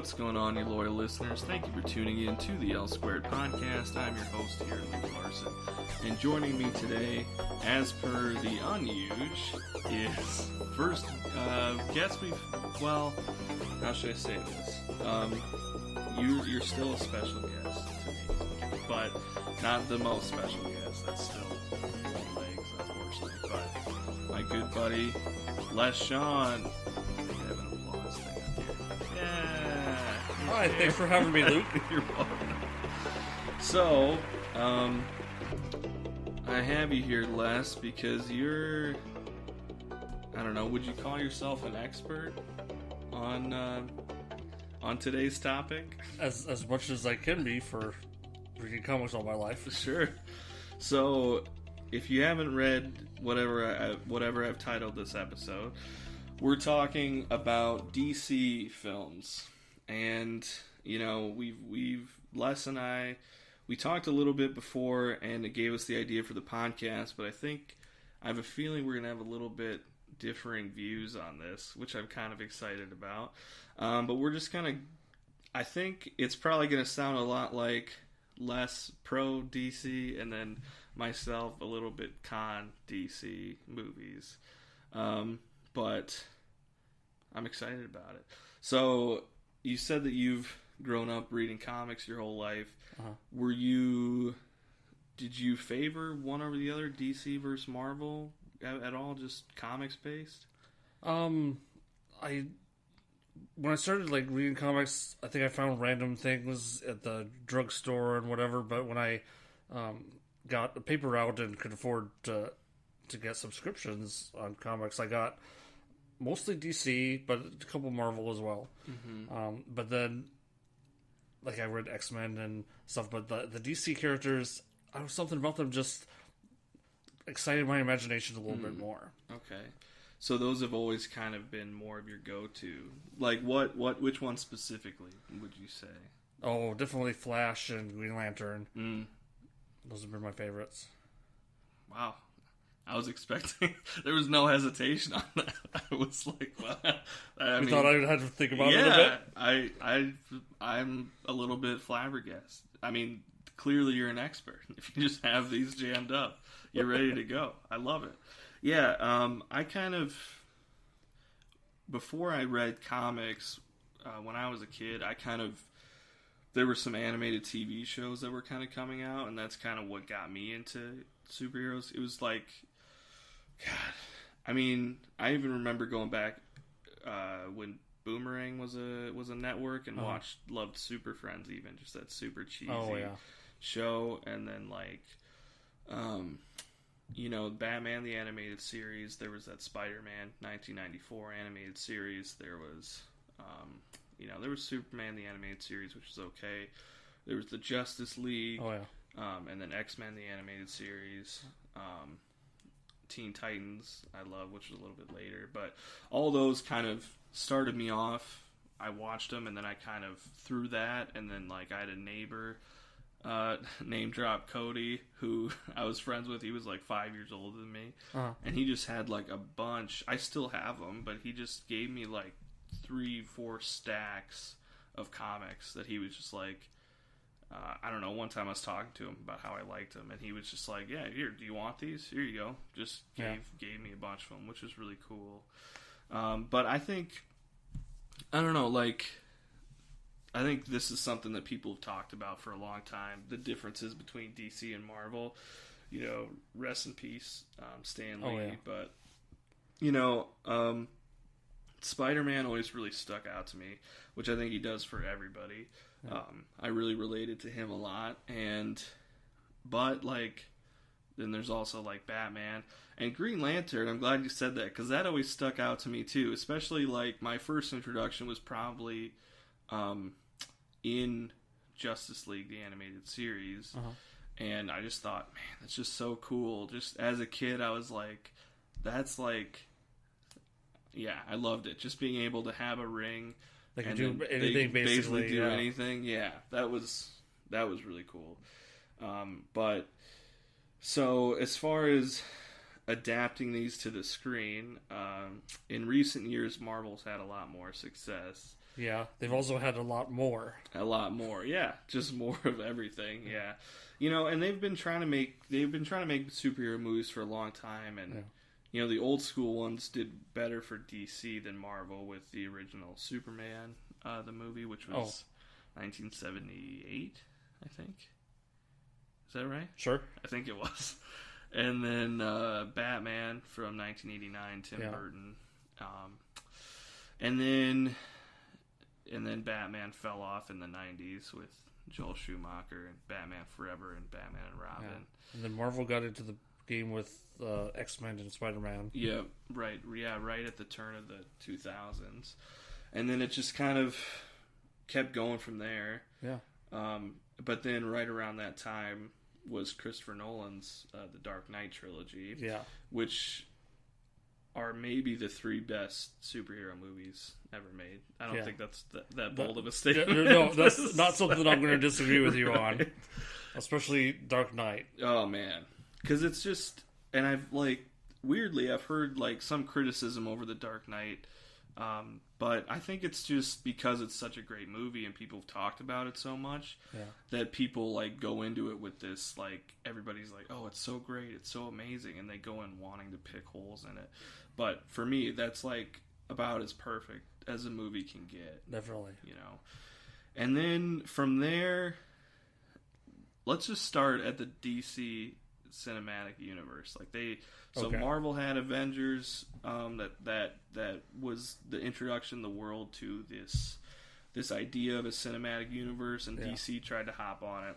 What's going on, you loyal listeners? Thank you for tuning in to the L Squared Podcast. I'm your host here, Luke Larson. And joining me today, as per the unusual, is first guest well, how should I say this? You're still a special guest to me, but not the most special guest. That's still one legs, unfortunately. But my good buddy, Les Sean. Have an applause thing up here. Yeah. Hi, thanks for having me, Luke. You're welcome. So, I have you here, Les, because you're, I don't know, would you call yourself an expert on today's topic? As much as I can be for reading comics all my life. Sure. So, if you haven't read whatever I've titled this episode, we're talking about DC films. And, you know, Les and I, we talked a little bit before, and it gave us the idea for the podcast, but I have a feeling we're going to have a little bit differing views on this, which I'm kind of excited about. But we're just going to, I think it's probably going to sound a lot like less pro DC, and then myself a little bit con DC movies. But I'm excited about it. So, you said that you've grown up reading comics your whole life. Uh-huh. Did you favor one over the other, DC versus Marvel at all, just comics based? When I started reading comics, I think I found random things at the drugstore and whatever, but when I got a paper route and could afford to get subscriptions on comics, I got mostly DC, but a couple Marvel as well. Mm-hmm. But then, I read X-Men and stuff, but the DC characters, something about them just excited my imagination a little bit more. Okay. So those have always kind of been more of your go-to. Which one specifically would you say? Oh, definitely Flash and Green Lantern. Those have been my favorites. Wow. I was expecting, there was no hesitation on that. I was like, well, you thought I would have to think about it a little bit? I'm a little bit flabbergasted. I mean, clearly you're an expert. If you just have these jammed up, you're ready to go. I love it. Yeah, I kind of, before I read comics, when I was a kid, there were some animated TV shows that were kind of coming out, and that's kind of what got me into superheroes. It was like, God, I mean, I even remember going back when Boomerang was a network and loved Super Friends, even just that super cheesy show, and then Batman the animated series. There was that Spider-Man 1994 animated series. There was there was Superman the animated series, which was okay. There was the Justice League. And then X-Men the animated series. Teen Titans I love, which was a little bit later, but all those kind of started me off. I watched them, and then I kind of threw that, and then I had a neighbor, name drop Cody, who I was friends with. He was 5 years older than me, and he just had a bunch. I still have them, but he just gave me 3-4 stacks of comics that he was just I don't know, one time I was talking to him about how I liked him, and he was just like, yeah, here, do you want these? Here you go. Just gave me a bunch of them, which was really cool. But I think, I don't know, I think this is something that people have talked about for a long time, the differences between DC and Marvel. Rest in peace, Stan Lee. But, Spider-Man always really stuck out to me, which I think he does for everybody. I really related to him a lot, but then there's also Batman and Green Lantern. I'm glad you said that, because that always stuck out to me too, especially my first introduction was probably in Justice League the animated series, and I just thought, man, that's just so cool. Just as a kid, I was that's yeah, I loved it. Just being able to have a ring. They can do anything, basically do anything. Yeah, that was really cool. But so as far as adapting these to the screen, in recent years, Marvel's had a lot more success. Yeah, they've also had a lot more. A lot more, yeah, just more of everything, yeah. You know, and they've been trying to make superhero movies for a long time, and you know, the old school ones did better for DC than Marvel with the original Superman, the movie, which was 1978, I think. Is that right? Sure. I think it was. And then Batman from 1989, Tim Burton. And then Batman fell off in the 90s with Joel Schumacher and Batman Forever and Batman and Robin. Yeah. And then Marvel got into the game with X-Men and Spider-Man. Yeah, right. Yeah, right at the turn of the 2000s. And then it just kind of kept going from there. Yeah. But then right around that time was Christopher Nolan's The Dark Knight trilogy. Yeah. Which are maybe the 3 best superhero movies ever made. I don't think that's that bold of a statement. No, that's not something I'm going to disagree with you on. Especially Dark Knight. Oh, man. Because it's just... And I've, weirdly, I've heard, some criticism over The Dark Knight. But I think it's just because it's such a great movie and people have talked about it so much that people, go into it with this, everybody's like, oh, it's so great, it's so amazing, and they go in wanting to pick holes in it. But for me, that's, about as perfect as a movie can get. Definitely. You know? And then from there, let's just start at the DC cinematic universe. Marvel had Avengers, that was the introduction of the world to this idea of a cinematic universe, and DC tried to hop on it.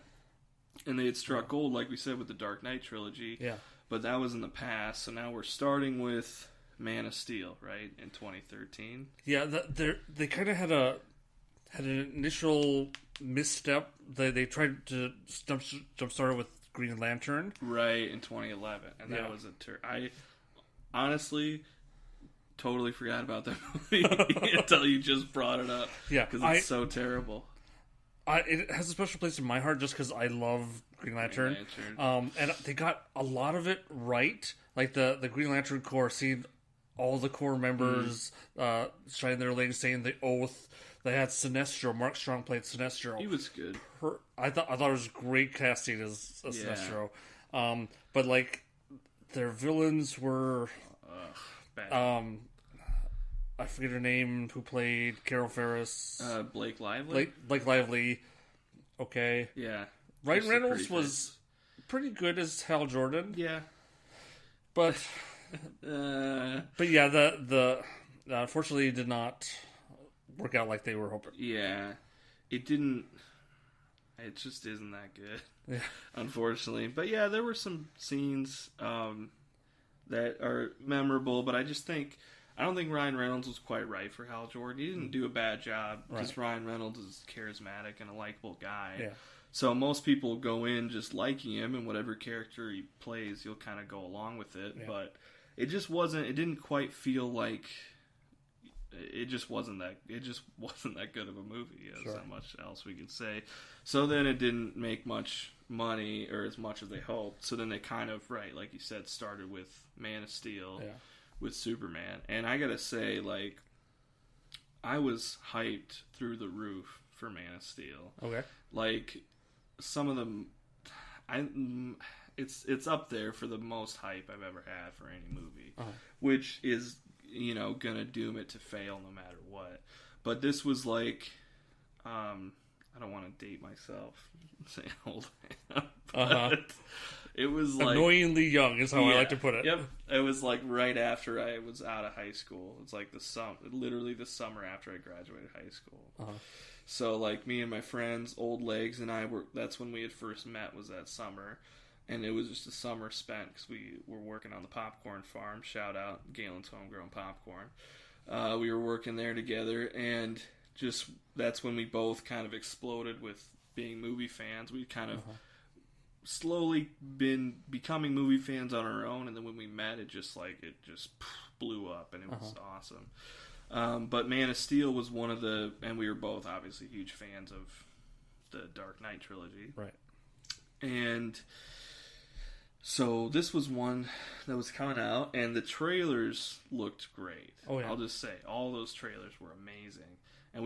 And they had struck gold, like we said, with the Dark Knight trilogy. Yeah. But that was in the past, so now we're starting with Man of Steel, right, in 2013. Yeah, they kind of had an initial misstep. They tried to jumpstart it with Green Lantern. Right, in 2011. And that was I honestly totally forgot about that movie until you just brought it up. Yeah. Because it's so terrible. It has a special place in my heart just because I love Green Lantern. And they got a lot of it right. Like the Green Lantern Corps, seeing all the Corps members shining their legs, saying the oath. They had Sinestro. Mark Strong played Sinestro. He was good. I thought it was great casting as Sinestro. But their villains were bad. I forget her name. Who played Carol Ferris? Blake Lively. Blake Lively. Okay. Yeah. Ryan Reynolds was pretty good as Hal Jordan. Yeah. But yeah, the unfortunately it did not work out like they were hoping. Yeah. It didn't. It just isn't that good. Yeah. Unfortunately. But yeah, there were some scenes that are memorable, but I don't think Ryan Reynolds was quite right for Hal Jordan. He didn't do a bad job because Ryan Reynolds is charismatic and a likable guy. Yeah. So most people go in just liking him, and whatever character he plays, you'll kind of go along with it. Yeah. But it just wasn't. It didn't quite feel like. It just wasn't that good of a movie. There's not much else we could say. So then it didn't make much money, or as much as they hoped. So then they kind of, like you said, started with Man of Steel. Yeah. With Superman, and I gotta say, I was hyped through the roof for Man of Steel. Okay, some of them, it's up there for the most hype I've ever had for any movie, which is gonna doom it to fail no matter what. But this was I don't want to date myself, say how old I am, but it was annoyingly young is how I like to put it. Yep, it was right after I was out of high school. It's literally the summer after I graduated high school. So me and my friends, Old Legs, and I that's when we had first met, was that summer, and it was just a summer spent because we were working on the popcorn farm. Shout out Galen's Homegrown Popcorn. We were working there together, and just that's when we both kind of exploded with being movie fans. We kind of slowly been becoming movie fans on our own, and then when we met, it just blew up, and it was awesome. But Man of Steel was one of the, and we were both obviously huge fans of the Dark Knight trilogy, right? And so this was one that was coming out, and the trailers looked great. Oh yeah, I'll just say all those trailers were amazing, and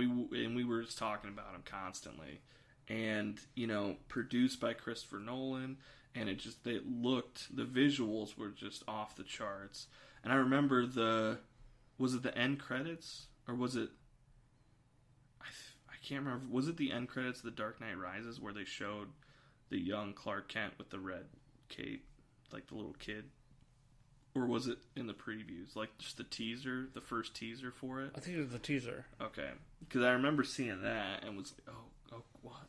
we were just talking about him constantly. And produced by Christopher Nolan, and the visuals were just off the charts. And I remember was it the end credits, or was it? I can't remember. Was it the end credits of The Dark Knight Rises where they showed the young Clark Kent with the red cape, like the little kid? Or was it in the previews? Like just the teaser, the first teaser for it? I think it was the teaser. Okay. Because I remember seeing that and was like, oh, what?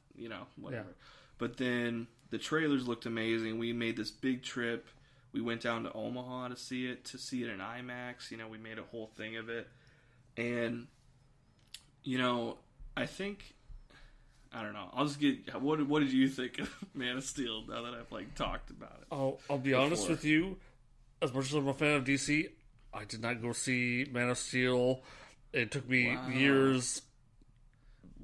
Whatever. Yeah. But then the trailers looked amazing. We made this big trip. We went down to Omaha to see it in IMAX. We made a whole thing of it. And, I think, I don't know. I'll just get, what did you think of Man of Steel now that I've talked about it? I'll be honest with you. As much as I'm a fan of DC, I did not go see Man of Steel. It took me years,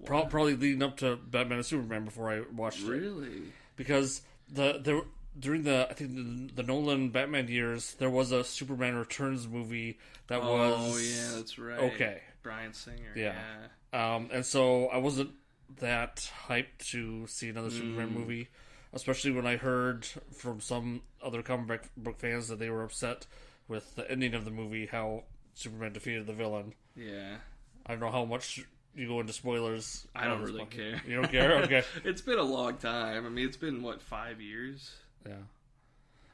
probably leading up to Batman and Superman before I watched it. Really? Because during the Nolan Batman years, there was a Superman Returns movie that was... Oh, yeah, that's right. Okay. Bryan Singer, yeah. And so I wasn't that hyped to see another Superman movie. Especially when I heard from some other comic book fans that they were upset with the ending of the movie, how Superman defeated the villain. Yeah. I don't know how much you go into spoilers. I don't really care. You don't care? Okay. It's been a long time. I mean, it's been, 5 years? Yeah.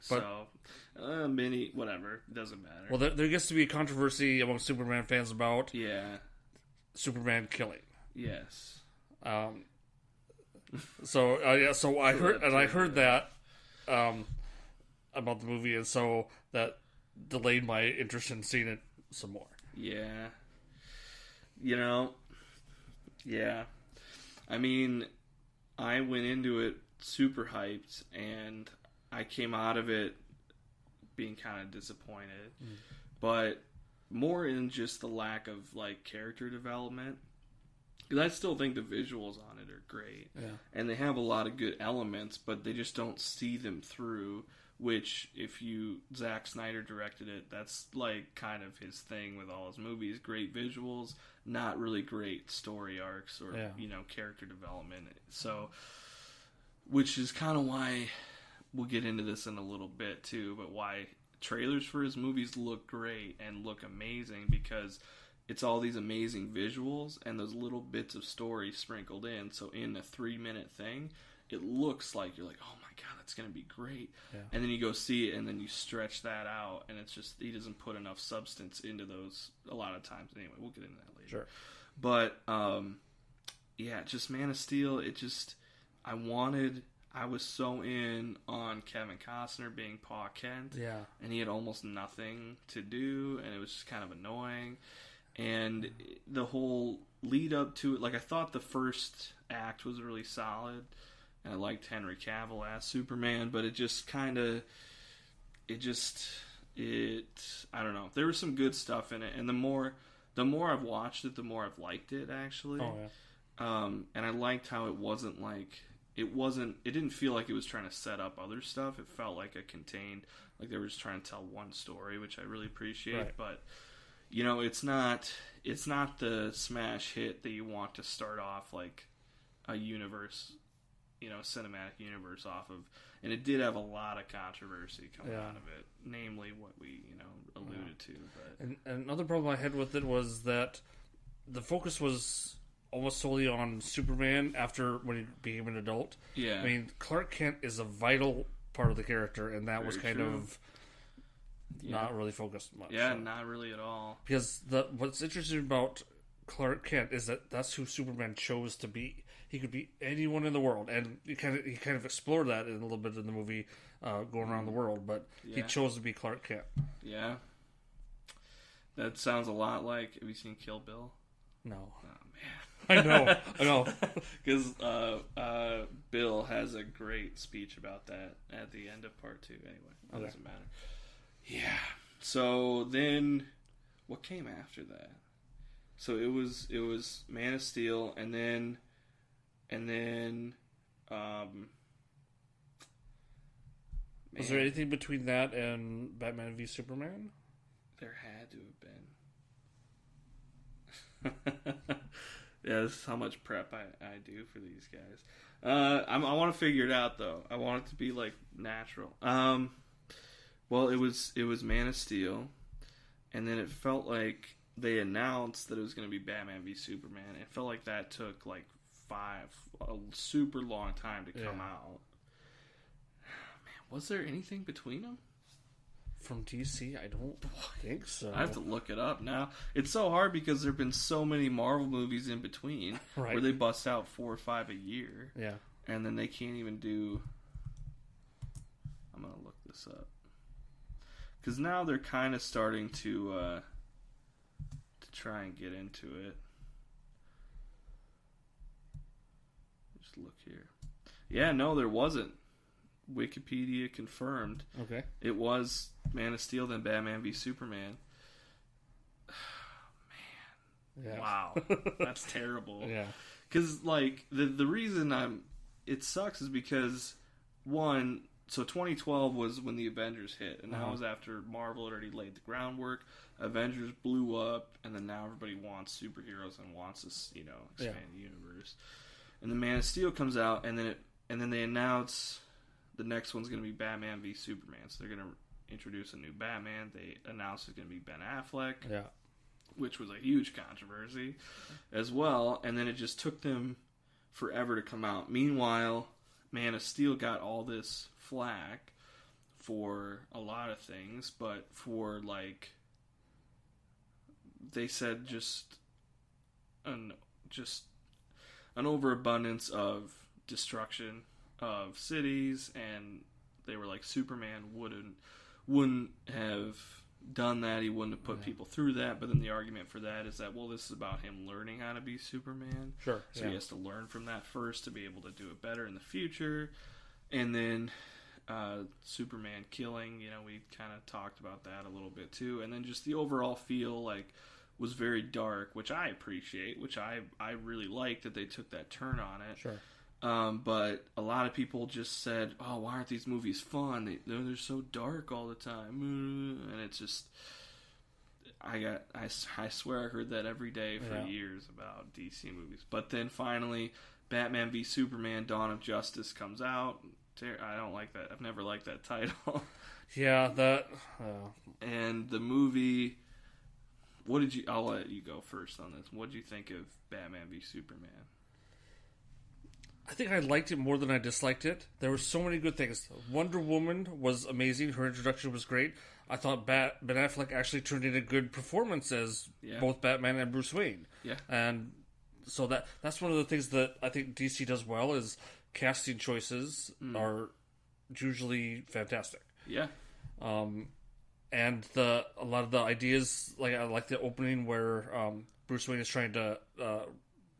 So, whatever. It doesn't matter. Well, there gets to be a controversy among Superman fans about Superman killing. Yes. So I heard that about the movie, and so that delayed my interest in seeing it some more. Yeah. Yeah. I mean, I went into it super hyped, and I came out of it being kind of disappointed. But more in just the lack of, character development. Because I still think the visuals on it are great. Yeah. And they have a lot of good elements, but they just don't see them through, which, if Zack Snyder directed it, that's, kind of his thing with all his movies. Great visuals, not really great story arcs or, character development. So, which is kind of why, we'll get into this in a little bit, too, but why trailers for his movies look great and look amazing, because it's all these amazing visuals and those little bits of story sprinkled in. So in a 3-minute thing, it looks like you're like, oh my God, that's going to be great. Yeah. And then you go see it and then you stretch that out, and it's just, he doesn't put enough substance into those a lot of times. Anyway, we'll get into that later. Sure. But, just Man of Steel, I was so in on Kevin Costner being Pa Kent. Yeah. And he had almost nothing to do, and it was just kind of annoying. And the whole lead up to it, I thought the first act was really solid, and I liked Henry Cavill as Superman, but it just kind of, I don't know. There was some good stuff in it, and the more I've watched it, the more I've liked it, actually. Oh, yeah. And I liked how it didn't feel like it was trying to set up other stuff. It felt like a contained, they were just trying to tell one story, which I really appreciate, right. But... it's not the smash hit that you want to start off a universe, cinematic universe off of. And it did have a lot of controversy coming out of it, namely what we, alluded to. But and another problem I had with it was that the focus was almost solely on Superman when he became an adult. Yeah. I mean, Clark Kent is a vital part of the character, and that was kind of... not really focused much. Yeah, not really at all. Because what's interesting about Clark Kent is that that's who Superman chose to be. He could be anyone in the world, and he kind of explored that in a little bit in the movie, going around the world. But he chose to be Clark Kent. Yeah, that sounds a lot like. Have you seen Kill Bill? No. Oh man, I know. Because Bill has a great speech about that at the end of part 2. Anyway, it doesn't matter. Yeah. So then, what came after that? So it was Man of Steel, and then, was there anything between that and Batman v Superman? There had to have been. Yeah, this is how much prep I do for these guys. I want to figure it out though. I want it to be like natural. Well, it was Man of Steel, and then it felt like they announced that it was going to be Batman v Superman. It felt like that took like a super long time to come out. Man, was there anything between them? From DC, I don't think so. I have to look it up now. It's so hard because there have been so many Marvel movies in between where they bust out 4 or 5 a year. Yeah. And then they can't even do... I'm going to look this up. Because now they're kind of starting to try and get into it. Just look here. Yeah, no, there wasn't. Wikipedia confirmed. Okay. It was Man of Steel, then Batman v Superman. Man. Yeah. Wow. That's terrible. Yeah. Because, like, the reason it sucks is because, one, so 2012 was when the Avengers hit, and that was after Marvel had already laid the groundwork. Avengers blew up, and then now everybody wants superheroes and wants this, expanded universe. And the Man of Steel comes out, and then they announce the next one's going to be Batman v Superman. So they're going to introduce a new Batman. They announced it's going to be Ben Affleck, which was a huge controversy as well. And then it just took them forever to come out. Meanwhile, Man of Steel got all this flack for a lot of things, but for, like, they said just an overabundance of destruction of cities, and they were like, Superman wouldn't have done that. He wouldn't have put people through that. But then the argument for that is that, well, this is about him learning how to be Superman. Sure. So he has to learn from that first to be able to do it better in the future. And then Superman killing, we kind of talked about that a little bit too. And then just the overall feel, like, was very dark, which I appreciate, which I really like that they took that turn on it. Sure. But a lot of people just said, "Oh, why aren't these movies fun? They're so dark all the time." And it's just, I swear I heard that every day for years about DC movies. But then finally, Batman v Superman: Dawn of Justice comes out. I don't like that. I've never liked that title. Yeah, that. And the movie. I'll let you go first on this. What did you think of Batman v Superman? I think I liked it more than I disliked it. There were so many good things. Wonder Woman was amazing. Her introduction was great. I thought Ben Affleck actually turned in a good performance as both Batman and Bruce Wayne. Yeah. And so that's one of the things that I think DC does well is casting choices are usually fantastic. Yeah. And a lot of the ideas, like I like the opening where Bruce Wayne is trying to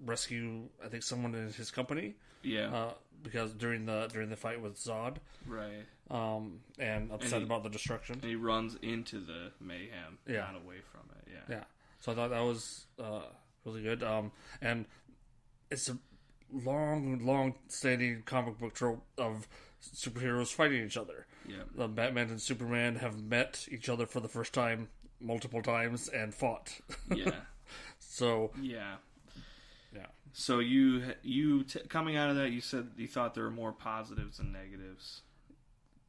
rescue, I think, someone in his company. Yeah. Because during the fight with Zod. Right. And upset about the destruction. And he runs into the mayhem, not away from it. Yeah. Yeah. So I thought that was really good. And it's a long standing comic book trope of superheroes fighting each other. Yeah. Batman and Superman have met each other for the first time multiple times and fought. Yeah. So. Yeah. Yeah. So you coming out of that, you said you thought there were more positives than negatives.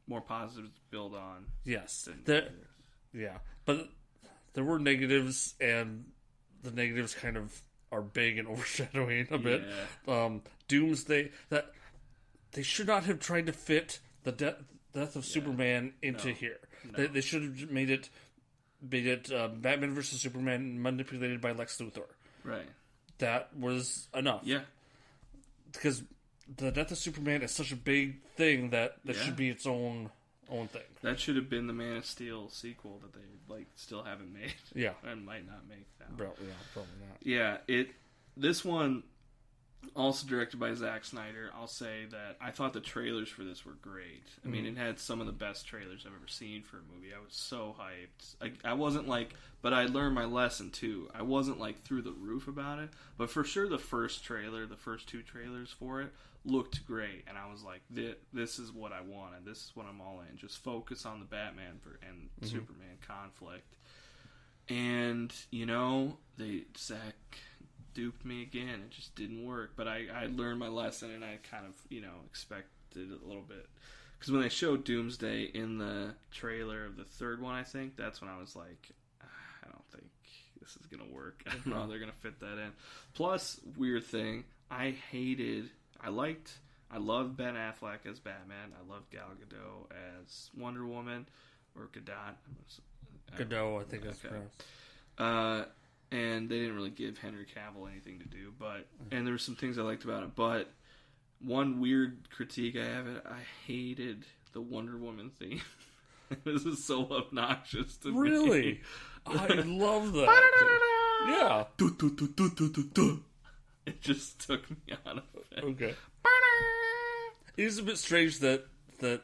More positives to build on. Yes. Than negatives. Yeah. But there were negatives, and the negatives kind of are big and overshadowing a bit. Doomsday, that they should not have tried to fit the death of Superman into here. No. They should have made it Batman versus Superman manipulated by Lex Luthor. Right. That was enough. Yeah. Because the death of Superman is such a big thing that should be its own thing. That should have been the Man of Steel sequel that they still haven't made. Yeah. And might not make now. Probably not. Yeah, this one also directed by Zack Snyder. I'll say that I thought the trailers for this were great. I mean, it had some of the best trailers I've ever seen for a movie. I was so hyped. I wasn't like, but I learned my lesson too. I wasn't like through the roof about it, but for sure the first 2 trailers for it looked great, and I was like, this is what I wanted. This is what I'm all in. Just focus on the Batman and Superman conflict. And Zack duped me again. It just didn't work. But I learned my lesson, and I kind of, expected it a little bit. Because when they showed Doomsday in the trailer of the third one, I think, that's when I was like, I don't think this is going to work. I don't know how they're going to fit that in. Plus, weird thing, I loved Ben Affleck as Batman. I loved Gal Gadot as Wonder Woman, or Gadot. Gadot, I think that's pronounced. And they didn't really give Henry Cavill anything to do, and there were some things I liked about it, but one weird critique I have it, I hated the Wonder Woman theme. This is so obnoxious to me. Really? I love that. Yeah. It just took me out of it. Okay. It is a bit strange that they're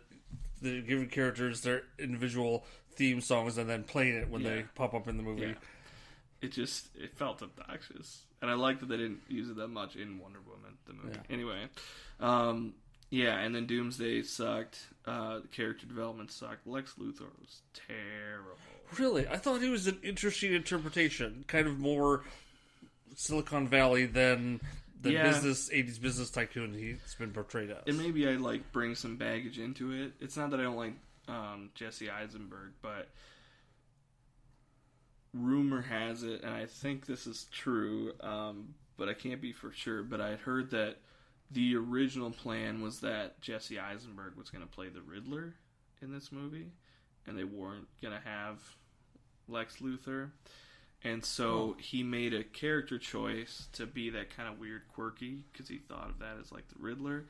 giving characters their individual theme songs and then playing it when they pop up in the movie. Yeah. It felt obnoxious. And I like that they didn't use it that much in Wonder Woman, the movie. Yeah. Anyway. And then Doomsday sucked. The character development sucked. Lex Luthor was terrible. Really? I thought he was an interesting interpretation. Kind of more Silicon Valley than the 80s business tycoon he's been portrayed as. And maybe I bring some baggage into it. It's not that I don't like Jesse Eisenberg, but rumor has it, and I think this is true, but I can't be for sure, but I had heard that the original plan was that Jesse Eisenberg was going to play the Riddler in this movie, and they weren't going to have Lex Luthor. And so he made a character choice to be that kind of weird quirky, because he thought of that as the Riddler.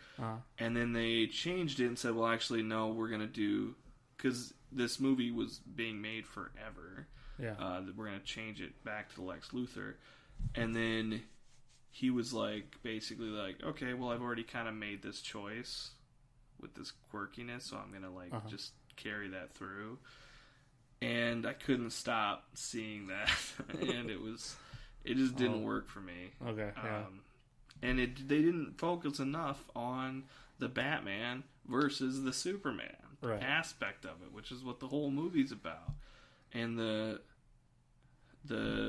And then they changed it and said, well, actually, no, we're going to do... Because this movie was being made forever. Yeah. We're going to change it back to Lex Luthor. And then he was basically okay, well, I've already kind of made this choice with this quirkiness, so I'm going to just carry that through. And I couldn't stop seeing that. And it just didn't work for me. Okay, yeah. And they didn't focus enough on the Batman versus the Superman aspect of it, which is what the whole movie's about. And the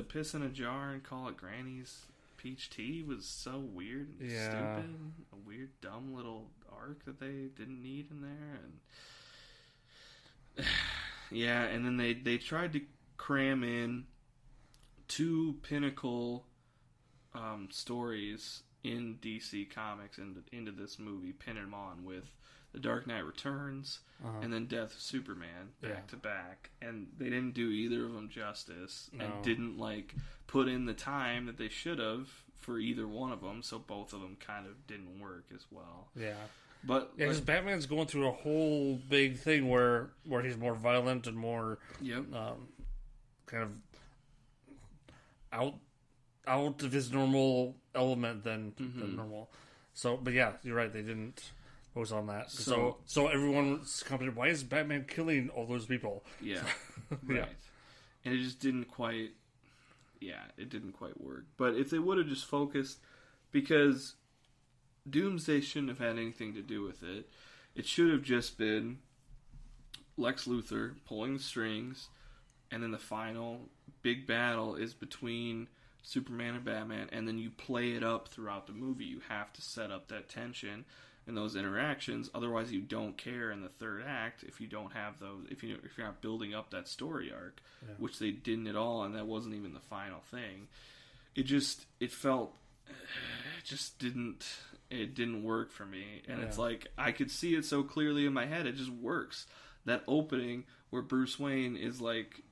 piss in a jar and call it Granny's peach tea was so weird and stupid. A weird, dumb little arc that they didn't need in there. And yeah, and then they tried to cram in two pinnacle stories in DC Comics into this movie, pinning them on with The Dark Knight Returns and then Death of Superman back to back, and they didn't do either of them justice and didn't put in the time that they should have for either one of them, so both of them kind of didn't work as well. Yeah. But because Batman's going through a whole big thing where he's more violent and more kind of out of his normal element than normal. So, but yeah, you're right. They didn't focus on that. So everyone was commenting, why is Batman killing all those people? Yeah, right. And it just didn't quite. Yeah, it didn't quite work. But if they would have just focused, because Doomsday shouldn't have had anything to do with it. It should have just been Lex Luthor pulling the strings, and then the final big battle is between Superman and Batman, and then you play it up throughout the movie. You have to set up that tension and those interactions, otherwise you don't care in the third act if you don't have those, if you're not building up that story arc, which they didn't at all, and that wasn't even the final thing. It didn't work for me, and it's I could see it so clearly in my head, it just works. That opening where Bruce Wayne is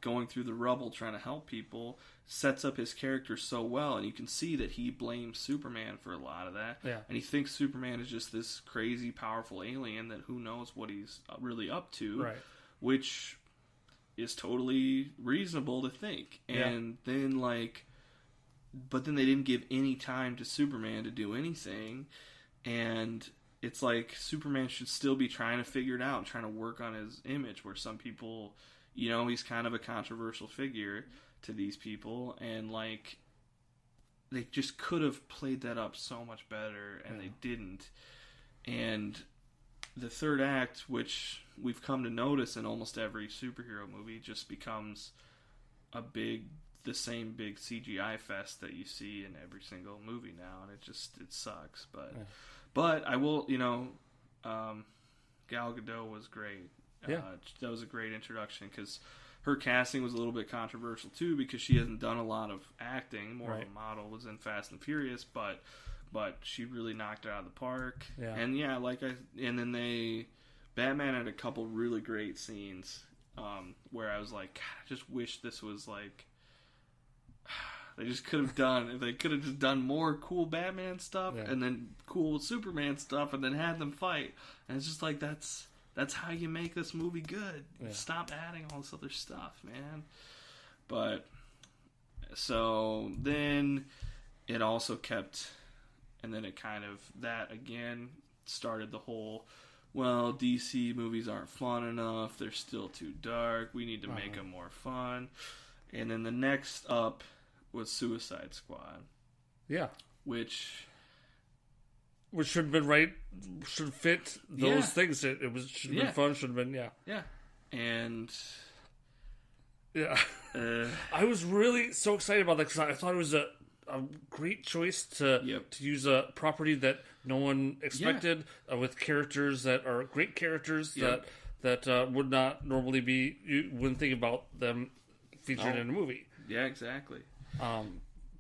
going through the rubble trying to help people sets up his character so well, and you can see that he blames Superman for a lot of that, and he thinks Superman is just this crazy powerful alien that who knows what he's really up to, which is totally reasonable to think. And then but then they didn't give any time to Superman to do anything, and it's Superman should still be trying to figure it out and trying to work on his image, where some people, he's kind of a controversial figure to these people, and they just could have played that up so much better, and they didn't. And the third act, which we've come to notice in almost every superhero movie, just becomes a big the same big CGI fest that you see in every single movie now, and it sucks. But I will, Gal Gadot was great. Yeah. That was a great introduction because her casting was a little bit controversial too because she hasn't done a lot of acting. More of a model, was in Fast and Furious, but she really knocked it out of the park. Yeah. And and then Batman had a couple really great scenes where I was like, God, I just wish this was like. They just could have done. They could have just done more cool Batman stuff and then cool Superman stuff, and then had them fight. And it's just like that's how you make this movie good. Yeah. Stop adding all this other stuff, man. But so then it also kept, and then it kind of that again started the whole. Well, DC movies aren't fun enough. They're still too dark. We need to make them more fun. And then the next up was Suicide Squad. Yeah. Which should have been should fit those things. Should have been fun, should have been, Yeah. And... Yeah. I was really so excited about that because I thought it was a great choice to use a property that no one expected with characters that are great characters that would not normally be... You wouldn't think about them featured in a movie. Yeah, exactly.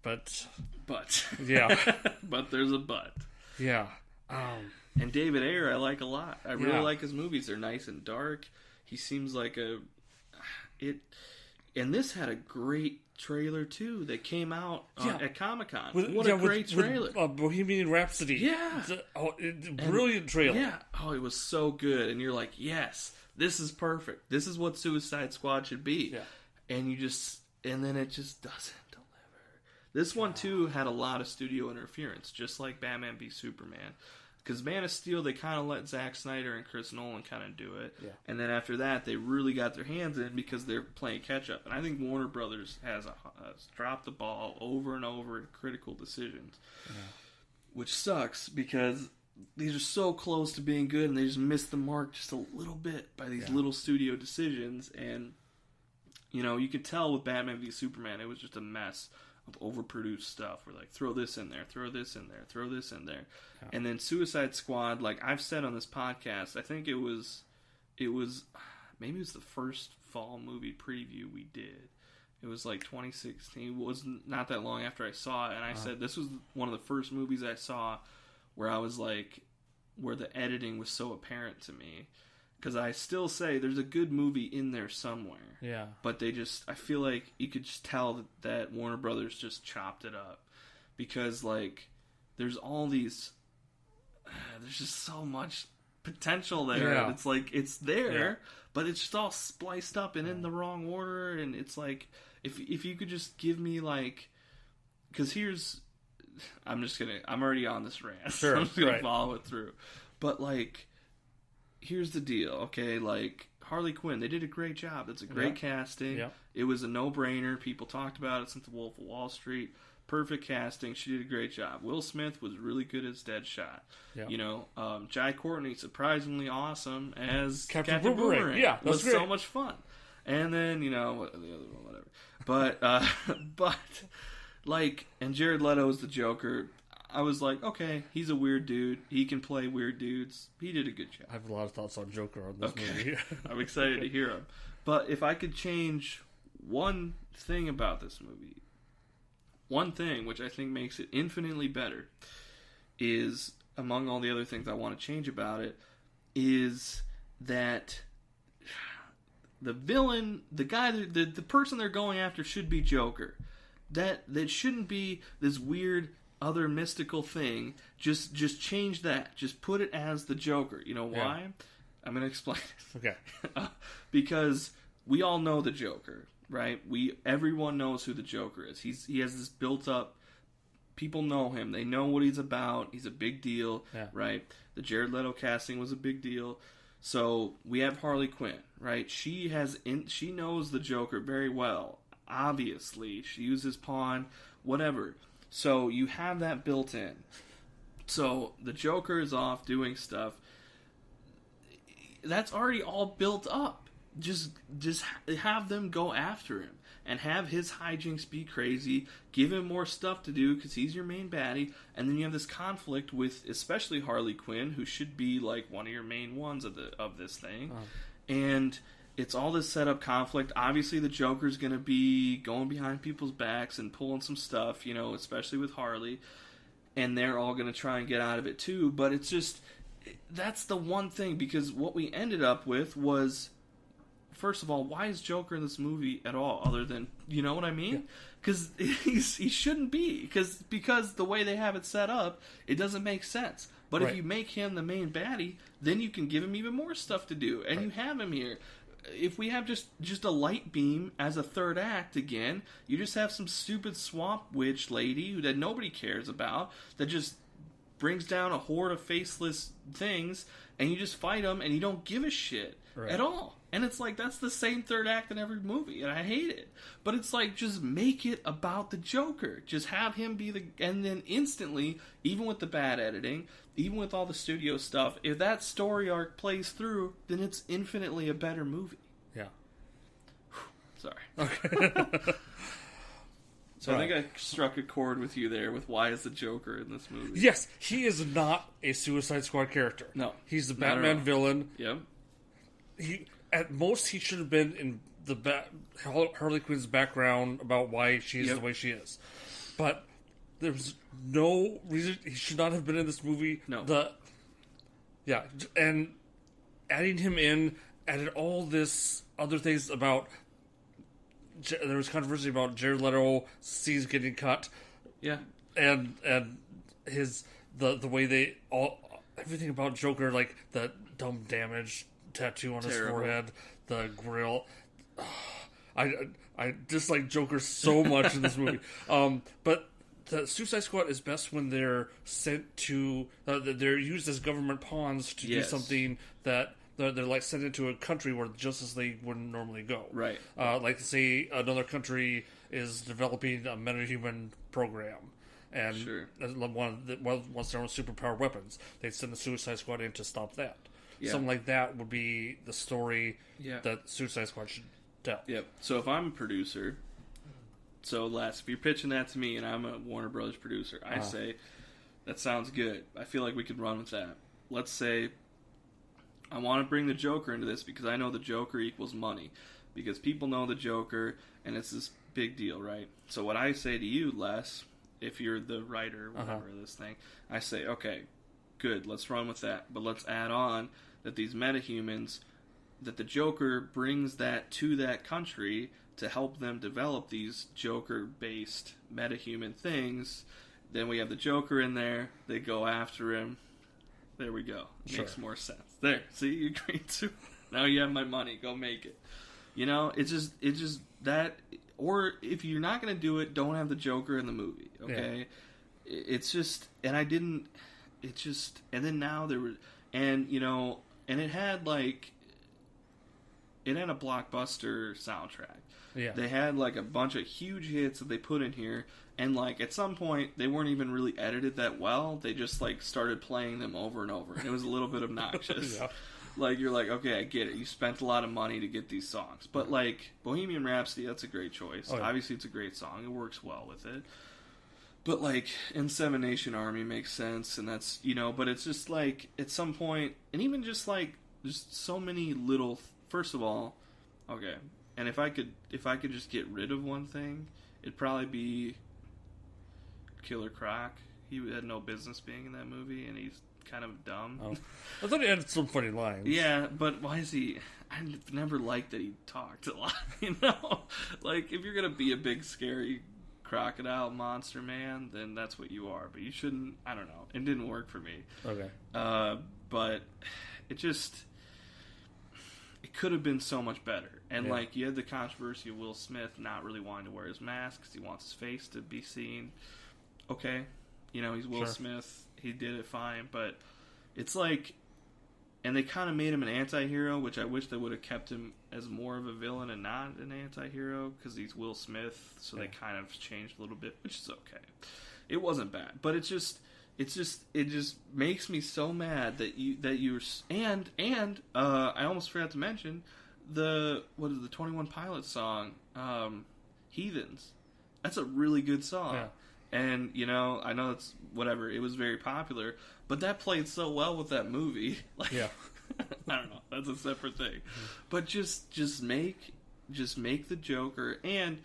But yeah, but there's a but. Yeah. And David Ayer, I like a lot. I really like his movies. They're nice and dark. He seems like and this had a great trailer too that came out at Comic-Con. What a great trailer! With, Bohemian Rhapsody. Yeah. Brilliant trailer. Yeah. Oh, it was so good. And you're like, yes, this is perfect. This is what Suicide Squad should be. Yeah. And then it just doesn't deliver. This one, too, had a lot of studio interference, just like Batman v Superman. Because Man of Steel, they kind of let Zack Snyder and Chris Nolan kind of do it. Yeah. And then after that, they really got their hands in because they're playing catch-up. And I think Warner Brothers has dropped the ball over and over in critical decisions. Yeah. Which sucks because these are so close to being good, and they just missed the mark just a little bit by these little studio decisions. And... you could tell with Batman v Superman, it was just a mess of overproduced stuff. We're like, throw this in there, throw this in there, throw this in there. Yeah. And then Suicide Squad, like I've said on this podcast, I think it was maybe it was the first fall movie preview we did. It was like 2016. It was not that long after I saw it. And I said, this was one of the first movies I saw where I was like, where the editing was so apparent to me. Because I still say there's a good movie in there somewhere. Yeah. But I feel like you could just tell that Warner Brothers just chopped it up. Because, like, there's all these... there's just so much potential there. Yeah. It's like, it's there, but it's just all spliced up and in the wrong order. And it's like, if you could just give me, like... Because here's... I'm already on this rant. Sure. I'm just going to follow it through. But, like... Here's the deal, okay? Like, Harley Quinn, they did a great job. That's a great casting. Yeah. It was a no-brainer. People talked about it since The Wolf of Wall Street. Perfect casting. She did a great job. Will Smith was really good as Deadshot. Yeah. Jai Courtney, surprisingly awesome as Captain Boomerang. Yeah, was great. So much fun. And then, the other one, whatever. But, like, and Jared Leto is the Joker. I was like, okay, he's a weird dude. He can play weird dudes. He did a good job. I have a lot of thoughts on Joker on this movie. I'm excited to hear them. But if I could change one thing about this movie, one thing which I think makes it infinitely better, is, among all the other things I want to change about it, is that the villain, the guy, the person they're going after should be Joker. That shouldn't be this weird... other mystical thing. Just change that. Just put it as the Joker. You know why? Yeah. I'm going to explain it. Okay. Because we all know the Joker, right? Everyone knows who the Joker is. He has this built up. People know him. They know what he's about. He's a big deal, right? The Jared Leto casting was a big deal. So we have Harley Quinn, right? She knows the Joker very well. Obviously, she uses Pawn, whatever. So you have that built in. So the Joker is off doing stuff. That's already all built up. just have them go after him and have his hijinks be crazy. Give him more stuff to do because he's your main baddie, and then you have this conflict with especially Harley Quinn, who should be like one of your main ones of this thing, and it's all this setup conflict. Obviously, the Joker's going to be going behind people's backs and pulling some stuff, especially with Harley, and they're all going to try and get out of it too. But it's just, that's the one thing, because what we ended up with was, first of all, why is Joker in this movie at all, other than, you know what I mean? Because he shouldn't be, because the way they have it set up, it doesn't make sense. But if you make him the main baddie, then you can give him even more stuff to do, and you have him here. If we have just a light beam as a third act again, you just have some stupid swamp witch lady that nobody cares about, that just brings down a horde of faceless things, and you just fight them, and you don't give a shit at all. And it's like, that's the same third act in every movie, and I hate it. But it's like, just make it about the Joker. Just have him be and then instantly, even with the bad editing, even with all the studio stuff, if that story arc plays through, then it's infinitely a better movie. Yeah. Sorry. Okay. So I think I struck a chord with you there with why is the Joker in this movie. Yes, he is not a Suicide Squad character. No. He's the Batman villain. Yep. At most, he should have been in the Harley Quinn's background about why she is the way she is. But there's no reason he should not have been in this movie. No. And adding him in added all this other things about. There was controversy about Jared Leto scenes getting cut. Yeah. And his the way everything about Joker, like the dumb damage tattoo on his forehead, the grill. I dislike Joker so much in this movie. But the Suicide Squad is best when they're sent to they're used as government pawns to do something that they're like sent into a country where the Justice League wouldn't normally go. Right. Like, say another country is developing a metahuman program, and wants their own superpower weapons. They'd send the Suicide Squad in to stop that. Yeah. Something like that would be the story that Suicide Squad should tell. Yep. So if I'm a producer, Les, if you're pitching that to me and I'm a Warner Brothers producer, I say, that sounds good. I feel like we could run with that. Let's say I want to bring the Joker into this because I know the Joker equals money. Because people know the Joker and it's this big deal, right? So what I say to you, Les, if you're the writer or whatever of this thing, I say, okay, good, let's run with that. But let's add on that these metahumans, that the Joker brings that to that country to help them develop these Joker-based metahuman things. Then we have the Joker in there. They go after him. There we go. Makes more sense. There. See, you agreed to. Now you have my money. Go make it. It's just that. Or if you're not going to do it, don't have the Joker in the movie. Okay. Yeah. It's just, and I didn't. It just, and then now there was, and it had it had a blockbuster soundtrack. Yeah. They had a bunch of huge hits that they put in here, and at some point they weren't even really edited that well. They just started playing them over and over, and it was a little bit obnoxious. You're like, okay, I get it. You spent a lot of money to get these songs, but Bohemian Rhapsody, that's a great choice. Oh, yeah. Obviously, it's a great song. It works well with it. But in Seven Nation Army makes sense, and that's But it's just at some point, and even just so many little. First of all, okay. And if I could just get rid of one thing, it'd probably be Killer Croc. He had no business being in that movie, and he's kind of dumb. Oh. I thought he had some funny lines. Yeah, but why is he... I've never liked that he talked a lot, if you're going to be a big, scary crocodile monster man, then that's what you are. But you shouldn't... I don't know. It didn't work for me. Okay. But it just... It could have been so much better. And, you had the controversy of Will Smith not really wanting to wear his mask because he wants his face to be seen. Okay. He's Will Smith. He did it fine. But it's and they kind of made him an anti-hero, which I wish they would have kept him as more of a villain and not an anti-hero because he's Will Smith. So they kind of changed a little bit, which is okay. It wasn't bad. But it just makes me so mad that you're and I almost forgot to mention the 21 Pilots song, Heathens. That's a really good song. Yeah. And, I know it's whatever, it was very popular, but that played so well with that movie. Like, Yeah. I don't know, that's a separate thing. But just make the Joker, and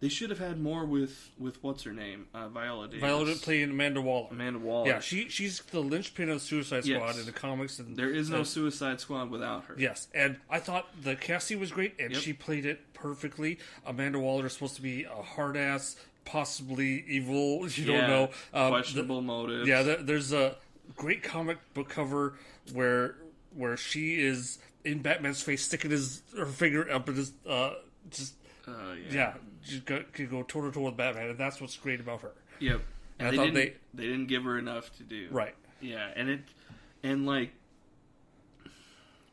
they should have had more with what's her name? Viola Davis. Viola playing Amanda Waller. Amanda Waller. Yeah, she's the linchpin of Suicide Squad Yes. in the comics. And There is no Suicide Squad without her. Yes, and I thought the casting was great, and Yep. she played it perfectly. Amanda Waller is supposed to be a hard-ass, possibly evil, you don't know. Questionable motives. Yeah, there's a great comic book cover where she is in Batman's face, sticking her finger up in his, she could go toe-to-toe with Batman, and that's what's great about her. Yep. And And I thought they didn't give her enough to do. Right. Yeah, and like,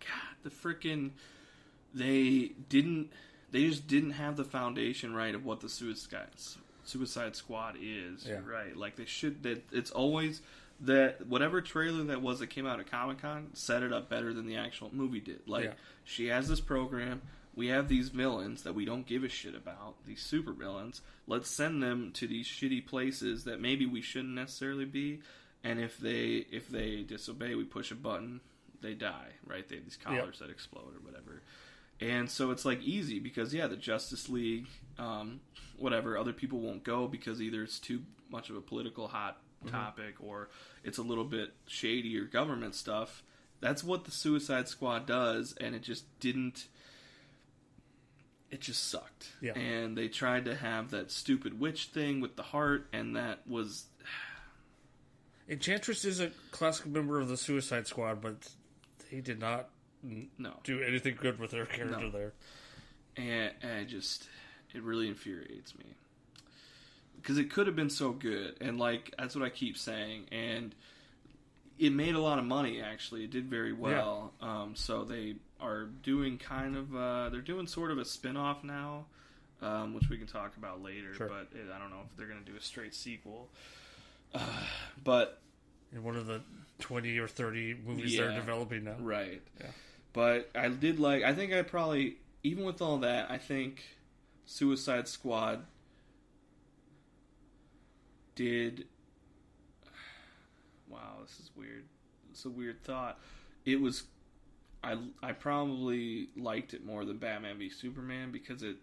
God, the frickin', they just didn't have the foundation right of what the Suicide Squad is. Yeah. You're right. Like, it's always that whatever trailer that came out at Comic-Con set it up better than the actual movie did. Like, she has this program. We have these villains that we don't give a shit about, these super villains. Let's send them to these shitty places that maybe we shouldn't necessarily be. And if they disobey, we push a button, they die, right? They have these collars that explode or whatever. And so it's like easy because the Justice League, whatever, other people won't go because either it's too much of a political hot topic or it's a little bit shady or government stuff. That's what the Suicide Squad does, and it just didn't. It just sucked. Yeah. And they tried to have that stupid witch thing with the heart, and that was. Enchantress is a classic member of the Suicide Squad, but he did not do anything good with her character there. And it really infuriates me. Because it could have been so good, and like, that's what I keep saying, and it made a lot of money, actually. It did very well. Yeah. So they are doing they're doing sort of a spin-off now, which we can talk about later, sure. But I don't know if they're going to do a straight sequel. But in one of the 20 or 30 movies they're developing now. Right. Yeah. But I think I probably, even with all that, I think Suicide Squad did. Wow, this is weird. It's a weird thought. It was. I probably liked it more than Batman v Superman because it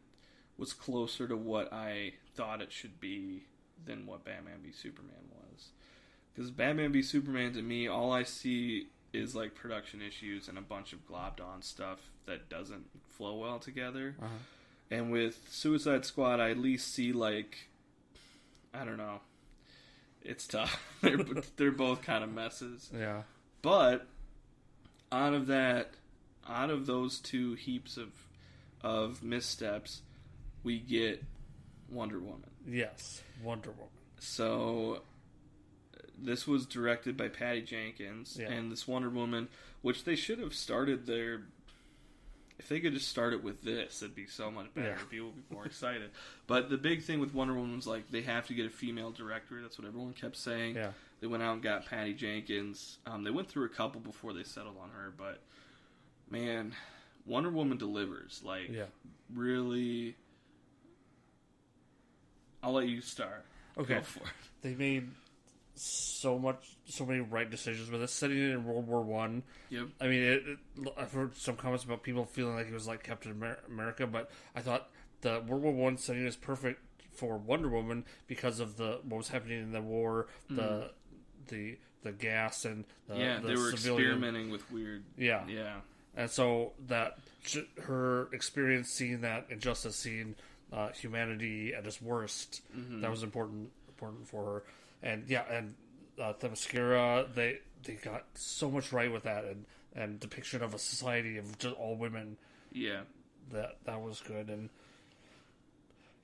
was closer to what I thought it should be than what Batman v Superman was. Because Batman v Superman, to me, all I see is like production issues and a bunch of globbed on stuff that doesn't flow well together. Uh-huh. And with Suicide Squad, I at least see like, I don't know. It's tough. They're both kind of messes. Yeah. But out of those two heaps of missteps, we get Wonder Woman. Yes, Wonder Woman. So this was directed by Patty Jenkins, and this Wonder Woman, which they should have started their. If they could just start it with this, it'd be so much better. Yeah. People would be more excited. But the big thing with Wonder Woman was like they have to get a female director. That's what everyone kept saying. Yeah. They went out and got Patty Jenkins. They went through a couple before they settled on her, but man, Wonder Woman delivers. Like, really. I'll let you start. Okay. Go for it. They made so many right decisions with it. Setting it in World War One. Yep. I mean, I've heard some comments about people feeling like it was like Captain America, but I thought the World War One setting is perfect for Wonder Woman because of what was happening in the war, the gas and the they were civilian. Experimenting with weird. Yeah. And so that her experience seeing that injustice, seeing humanity at its worst, that was important for her. And Themyscira, they got so much right with that, and depiction of a society of just all women. Yeah, that was good, and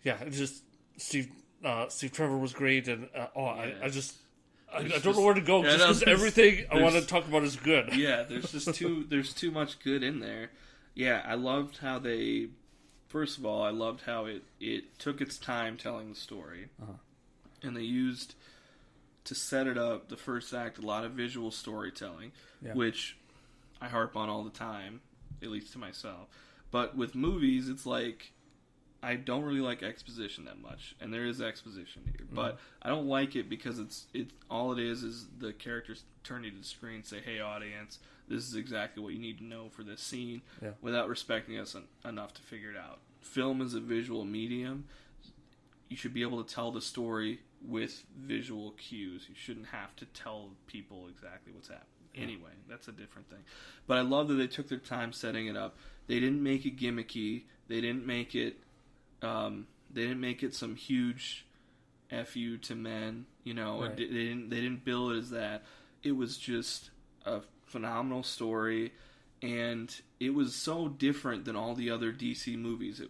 it just Steve Trevor was great, and I don't know where to go because everything I want to talk about is good. Yeah, there's too much good in there. Yeah, I loved how they. First of all, I loved how it took its time telling the story, and they used. To set it up, the first act, a lot of visual storytelling, which I harp on all the time, at least to myself. Yeah. But with movies, it's like, I don't really like exposition that much, and there is exposition here, but I don't like it because it's all it is the characters turning to the screen and say, "Hey, audience, this is exactly what you need to know for this scene," without respecting us enough to figure it out. Film is a visual medium. You should be able to tell the story with visual cues. You shouldn't have to tell people exactly what's happening. Anyway, that's a different thing. But I love that they took their time setting it up. They didn't make it gimmicky. They didn't make it some huge "fu" to men. You know, right. They didn't bill it as that. It was just a phenomenal story, and it was so different than all the other DC movies.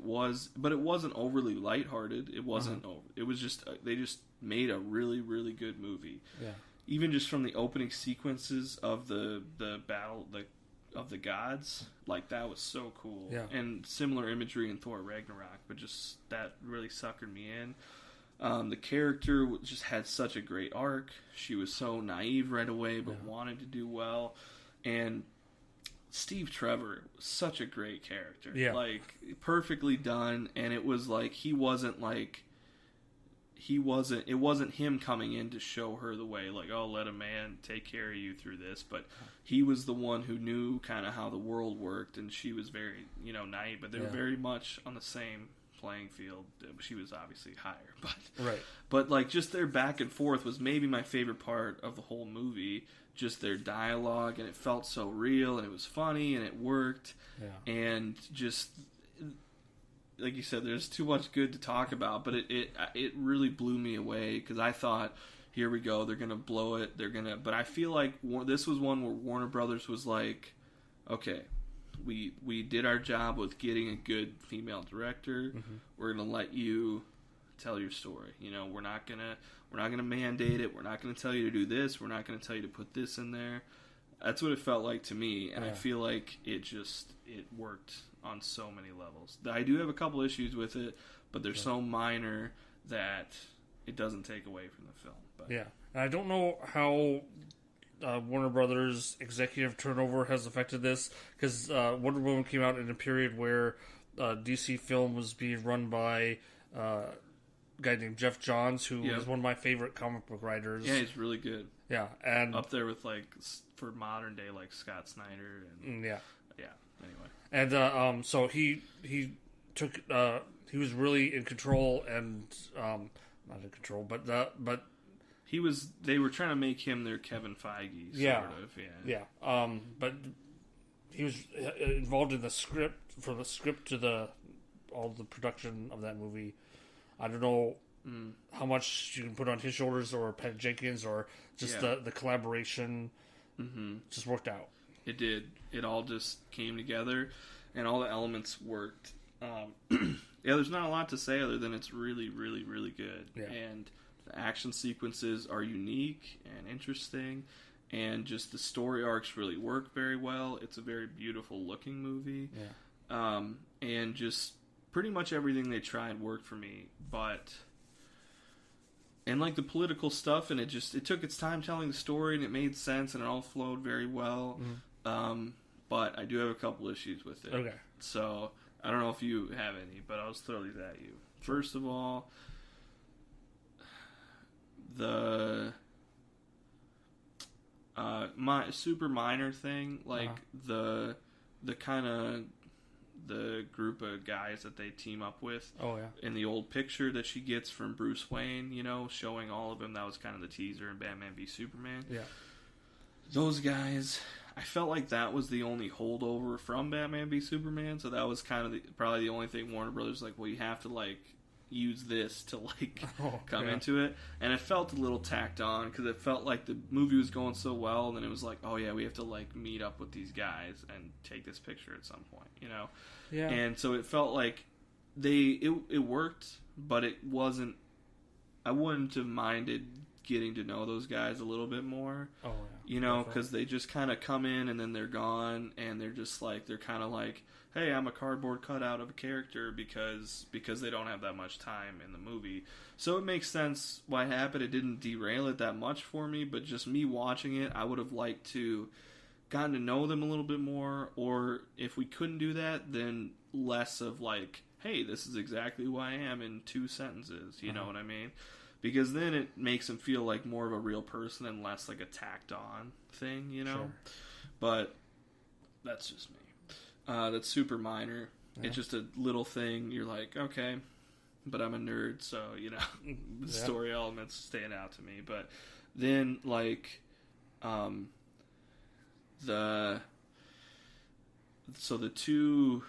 But it wasn't overly lighthearted. It wasn't. It was just they just made a really, really good movie. Yeah. Even just from the opening sequences of the battle, of the gods, like, that was so cool. Yeah. And similar imagery in Thor Ragnarok, but just that really suckered me in. The character just had such a great arc. She was so naive right away, but wanted to do well. And Steve Trevor was such a great character. Yeah. Like, perfectly done, and it was like, it wasn't him coming in to show her the way, like, oh, let a man take care of you through this, but he was the one who knew kind of how the world worked, and she was very, naive, but they were very much on the same playing field. She was obviously higher, but like, just their back and forth was maybe my favorite part of the whole movie. Just their dialogue, and it felt so real, and it was funny, and it worked, and just, like you said, there's too much good to talk about, but it really blew me away, because I thought, here we go, they're gonna blow it, but I feel like this was one where Warner Brothers was like, okay, we did our job with getting a good female director. We're gonna let you tell your story. We're not gonna mandate it. We're not gonna tell you to do this. We're not gonna tell you to put this in there. That's what it felt like to me, and I feel like it worked on so many levels. I do have a couple issues with it, but they're so minor that it doesn't take away from the film. But. Yeah, and I don't know how Warner Brothers executive turnover has affected this, because Wonder Woman came out in a period where DC film was being run by a guy named Jeff Johns, who is one of my favorite comic book writers. Yeah, he's really good. Yeah, and up there with, like, for modern day, like Scott Snyder and Anyway, and so he took he was really in control, and not in control, but they were trying to make him their Kevin Feige, sort of. But he was involved in the script, from the script to all the production of that movie. I don't know how much you can put on his shoulders, or Pat Jenkins, or just the collaboration just worked out. It did. It all just came together, and all the elements worked. There's not a lot to say other than it's really, really, really good. Yeah. And the action sequences are unique and interesting, and just the story arcs really work very well. It's a very beautiful looking movie. Yeah. And just pretty much everything they tried worked for me, and like the political stuff, and it took its time telling the story, and it made sense, and it all flowed very well. But I do have a couple issues with it. Okay. So I don't know if you have any, but I'll just throw these at you. First of all, the super minor thing, like the kind of the group of guys that they team up with. In the old picture that she gets from Bruce Wayne, showing all of them. That was kind of the teaser in Batman v Superman. Yeah. Those guys, I felt like that was the only holdover from Batman v Superman, so that was kind of probably the only thing Warner Brothers like, well, you have to, like, use this to, like, come into it. And it felt a little tacked on, because it felt like the movie was going so well, and then it was like, oh yeah, we have to, like, meet up with these guys and take this picture at some point, Yeah. And so it felt like it worked, but it wasn't, I wouldn't have minded getting to know those guys a little bit more. Because they just kind of come in and then they're gone, and they're just like, they're kind of like, hey, I'm a cardboard cutout of a character, because they don't have that much time in the movie. So it makes sense why it happened. It didn't derail it that much for me, but just me watching it, I would have liked to gotten to know them a little bit more, or if we couldn't do that, then less of like, hey, this is exactly who I am in 2 sentences. You know what I mean? Because then it makes him feel like more of a real person and less like a tacked on thing, you know? Sure. But that's just me. That's super minor. Yeah. It's just a little thing. You're like, okay, but I'm a nerd, so, you know, the story elements stand out to me. But then, like, the 2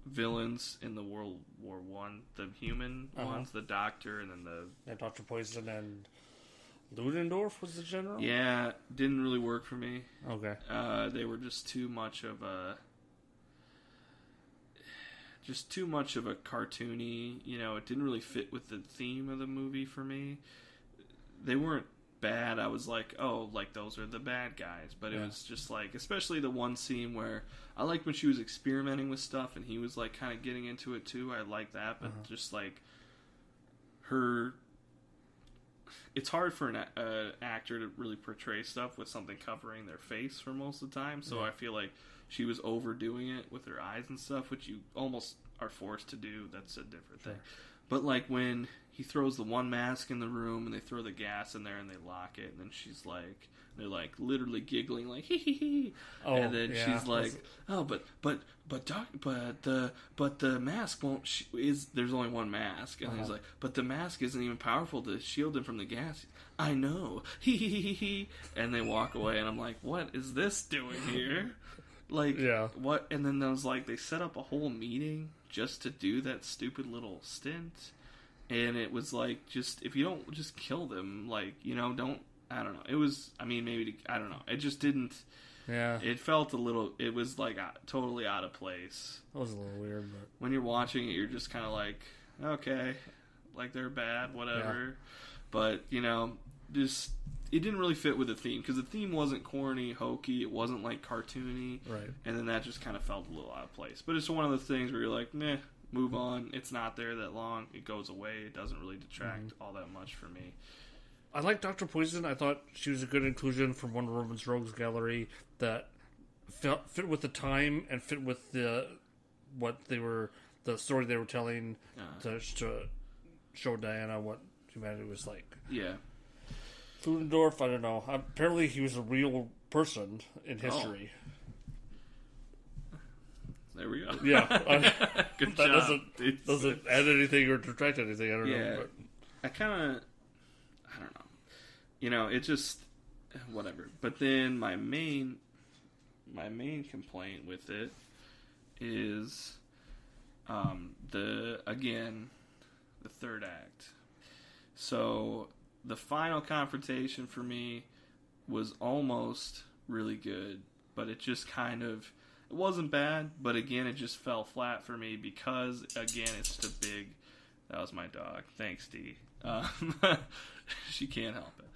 villains in the World War One, the human ones, the Doctor, and then Dr. Poison and Ludendorff was the general? Yeah, didn't really work for me. Okay. They were just too much of a cartoony, you know, it didn't really fit with the theme of the movie for me. They weren't bad. I was like, oh, like those are the bad guys. But it was just like, especially the one scene where I liked when she was experimenting with stuff and he was like kind of getting into it too. I like that, but just like it's hard for an actor to really portray stuff with something covering their face for most of the time. So I feel like she was overdoing it with her eyes and stuff, which you almost are forced to do. That's a different thing. But like when he throws the one mask in the room and they throw the gas in there and they lock it, and then she's like, they're like literally giggling like hee hee hee, and then she's like, oh, but the mask won't there's only one mask, and he's like, but the mask isn't even powerful to shield him from the gas. I know, hee hee hee hee, and they walk away, and I'm like, what is this doing here? Like, what? And then I was like, they set up a whole meeting just to do that stupid little stint. And it was like, just, if you don't just kill them, like, you know, don't, I don't know. It was, I mean, maybe, I don't know. It just didn't, it felt a little, it was like totally out of place. That was a little weird, but. When you're watching it, you're just kind of like, okay, like they're bad, whatever. Yeah. But, you know, just, it didn't really fit with the theme, because the theme wasn't corny, hokey, it wasn't like cartoony, right? And then that just kind of felt a little out of place. But it's one of those things where you're like, meh, move on. It's not there that long. It goes away. It doesn't really detract all that much for me. I like Dr. Poison. I thought she was a good inclusion from Wonder Woman's Rogues Gallery that fit with the time and fit with the story they were telling to show Diana what humanity was like. Yeah. Ludendorff, I don't know. Apparently, he was a real person in history. Oh. There we go. Yeah, good that job. Doesn't add anything or detract anything. I don't know. But. I don't know. You know, it just whatever. But then my main complaint with it is the third act. So. The final confrontation for me was almost really good, but it just kind of, it wasn't bad, but again, it just fell flat for me because, again, it's the big, that was my dog. Thanks, Dee. She can't help it.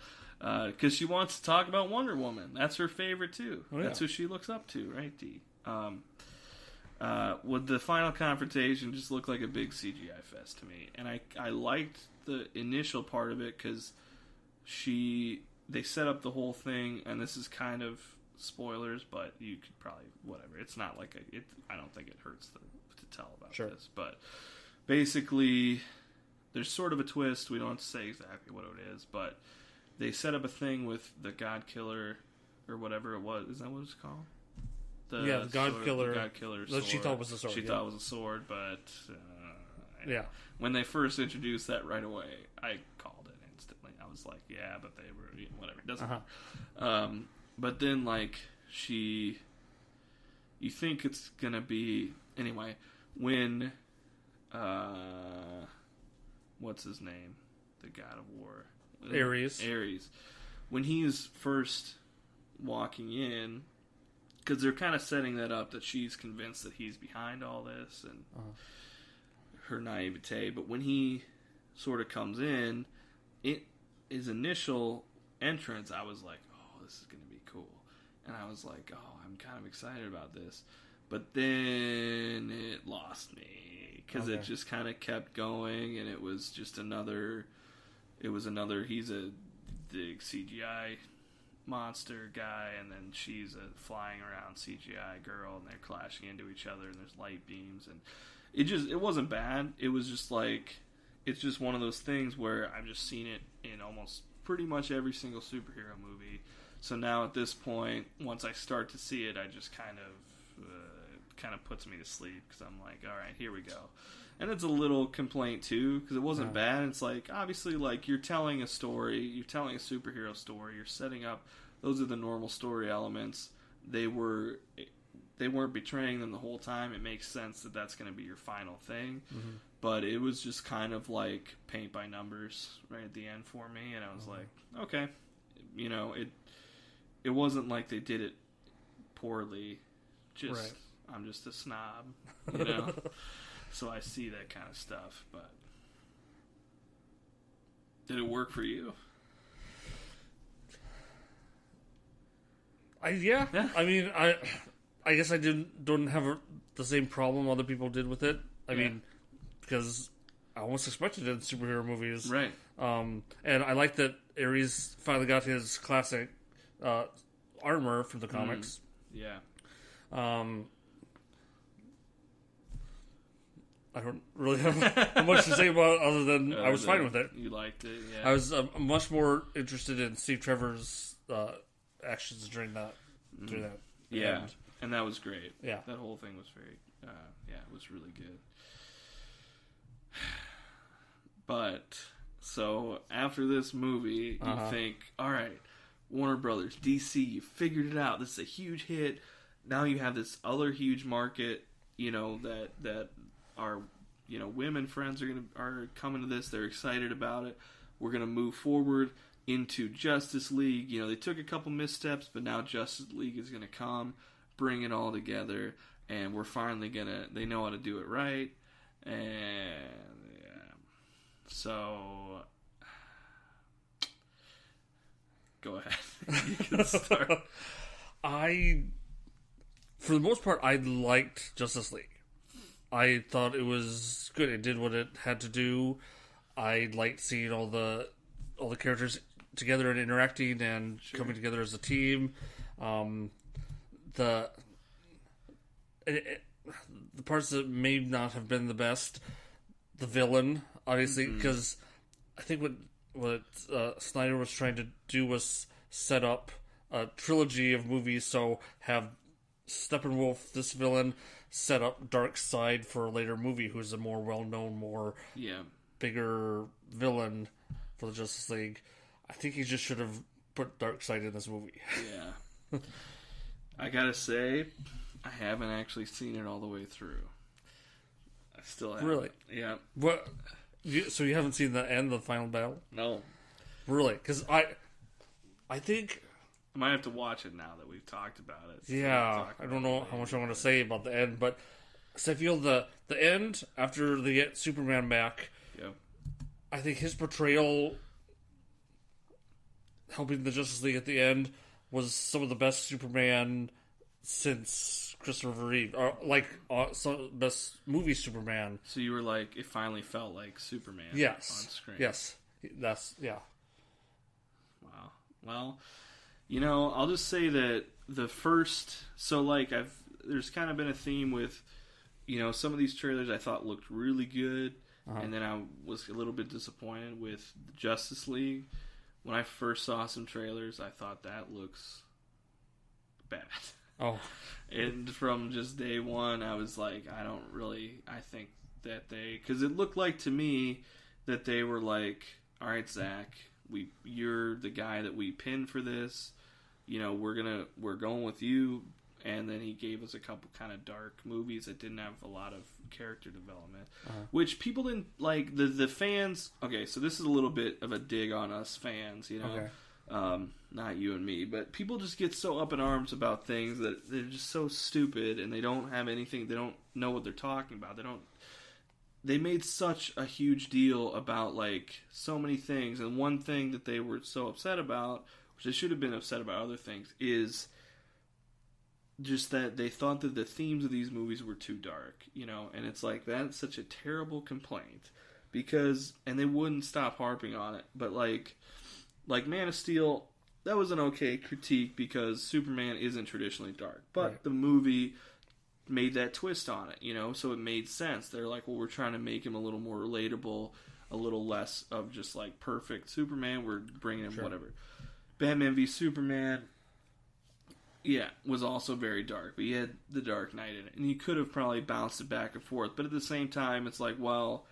Because she wants to talk about Wonder Woman. That's her favorite, too. Oh, yeah. That's who she looks up to, right, Dee? Would the final confrontation just look like a big CGI fest to me? And I liked the initial part of it because they set up the whole thing, and this is kind of spoilers, but you could probably whatever. It's not like I don't think it hurts to tell about this, but basically there's sort of a twist. We don't have to say exactly what it is, but they set up a thing with the God Killer or whatever it was. Is that what it's called? The God Killer. The God Killer sword. She thought it was a sword. She thought it was a sword, but when they first introduced that right away, I called it instantly. I was like, yeah, but they were whatever. It doesn't matter. But then like you think it's gonna be anyway when what's his name? The God of War, Ares. When he's first walking in. Because they're kind of setting that up that she's convinced that he's behind all this and her naivete. But when he sort of comes in, his initial entrance, I was like, oh, this is going to be cool. And I was like, oh, I'm kind of excited about this. But then it lost me because it just kind of kept going, and it was just another. He's a big CGI monster guy, and then she's a flying around CGI girl, and they're clashing into each other, and there's light beams, and it wasn't bad. It was just like, it's just one of those things where I've just seen it in almost pretty much every single superhero movie. So now at this point, once I start to see it, I just kind of puts me to sleep, because I'm like, all right, here we go. And it's a little complaint too, because it wasn't bad. It's like, obviously, like, you're telling a story, you're telling a superhero story, you're setting up, those are the normal story elements. They weren't betraying them the whole time. It makes sense that that's going to be your final thing. Mm-hmm. But it was just kind of like paint by numbers right at the end for me, and I was like, okay, it wasn't like they did it poorly. Just I'm just a snob, so I see that kind of stuff. But did it work for you? Yeah. I mean, I guess I don't have the same problem other people did with it. I mean, because I almost expected it in superhero movies, right? And I like that Ares finally got his classic armor from the comics. Yeah. I don't really have much to say about it other than I was fine with it. You liked it, yeah. I was much more interested in Steve Trevor's actions during that. Yeah, and that was great. Yeah. That whole thing was very, it was really good. But, so, after this movie, you think, all right, Warner Brothers, DC, you figured it out. This is a huge hit. Now you have this other huge market, that our, women friends are coming to this. They're excited about it. We're going to move forward into Justice League. They took a couple missteps, but now Justice League is going to come, bring it all together, and we're finally they know how to do it right. And, so, go ahead. You can start. For the most part, I liked Justice League. I thought it was good. It did what it had to do. I liked seeing all the characters together and interacting and coming together as a team. The parts that may not have been the best, the villain, obviously, because I think what Snyder was trying to do was set up a trilogy of movies. So have Steppenwolf, this villain, set up Darkseid for a later movie, who's a more well-known, bigger villain for the Justice League. I think he just should have put Darkseid in this movie. Yeah. I gotta say, I haven't actually seen it all the way through. I still haven't. Really? Yeah. What? So you haven't seen the end of the final battle? No. Really? Because I think I might have to watch it now that we've talked about it. Yeah, I don't know how much I want to say about the end, but so I feel the end, after they get Superman back, I think his portrayal, helping the Justice League at the end, was some of the best Superman since Christopher Reeve, or some of the best movie Superman. So you were like, it finally felt like Superman on screen. Yes, yeah. Wow. Well, I'll just say that the first, there's kind of been a theme with, some of these trailers I thought looked really good, and then I was a little bit disappointed with Justice League. When I first saw some trailers, I thought that looks bad. Oh. And from just day one, I was like, I think that because it looked like to me that they were like, all right, Zach, you're the guy that we pinned for this. We're going with you. And then he gave us a couple kind of dark movies that didn't have a lot of character development, which people didn't like. The fans. Okay, so this is a little bit of a dig on us fans, Okay. Not you and me, but people just get so up in arms about things that they're just so stupid, and they don't have anything. They don't know what they're talking about. They made such a huge deal about so many things, and one thing that they were so upset about, which they should have been upset about other things, is just that they thought that the themes of these movies were too dark, and it's like, that's such a terrible complaint, and they wouldn't stop harping on it, but like Man of Steel, that was an okay critique because Superman isn't traditionally dark, but Right. the movie made that twist on it, so it made sense. They're like, well, we're trying to make him a little more relatable, a little less of just like perfect Superman. We're bringing him whatever. Batman v Superman, was also very dark, but you had the Dark Knight in it, and you could have probably bounced it back and forth. But at the same time, it's like, well,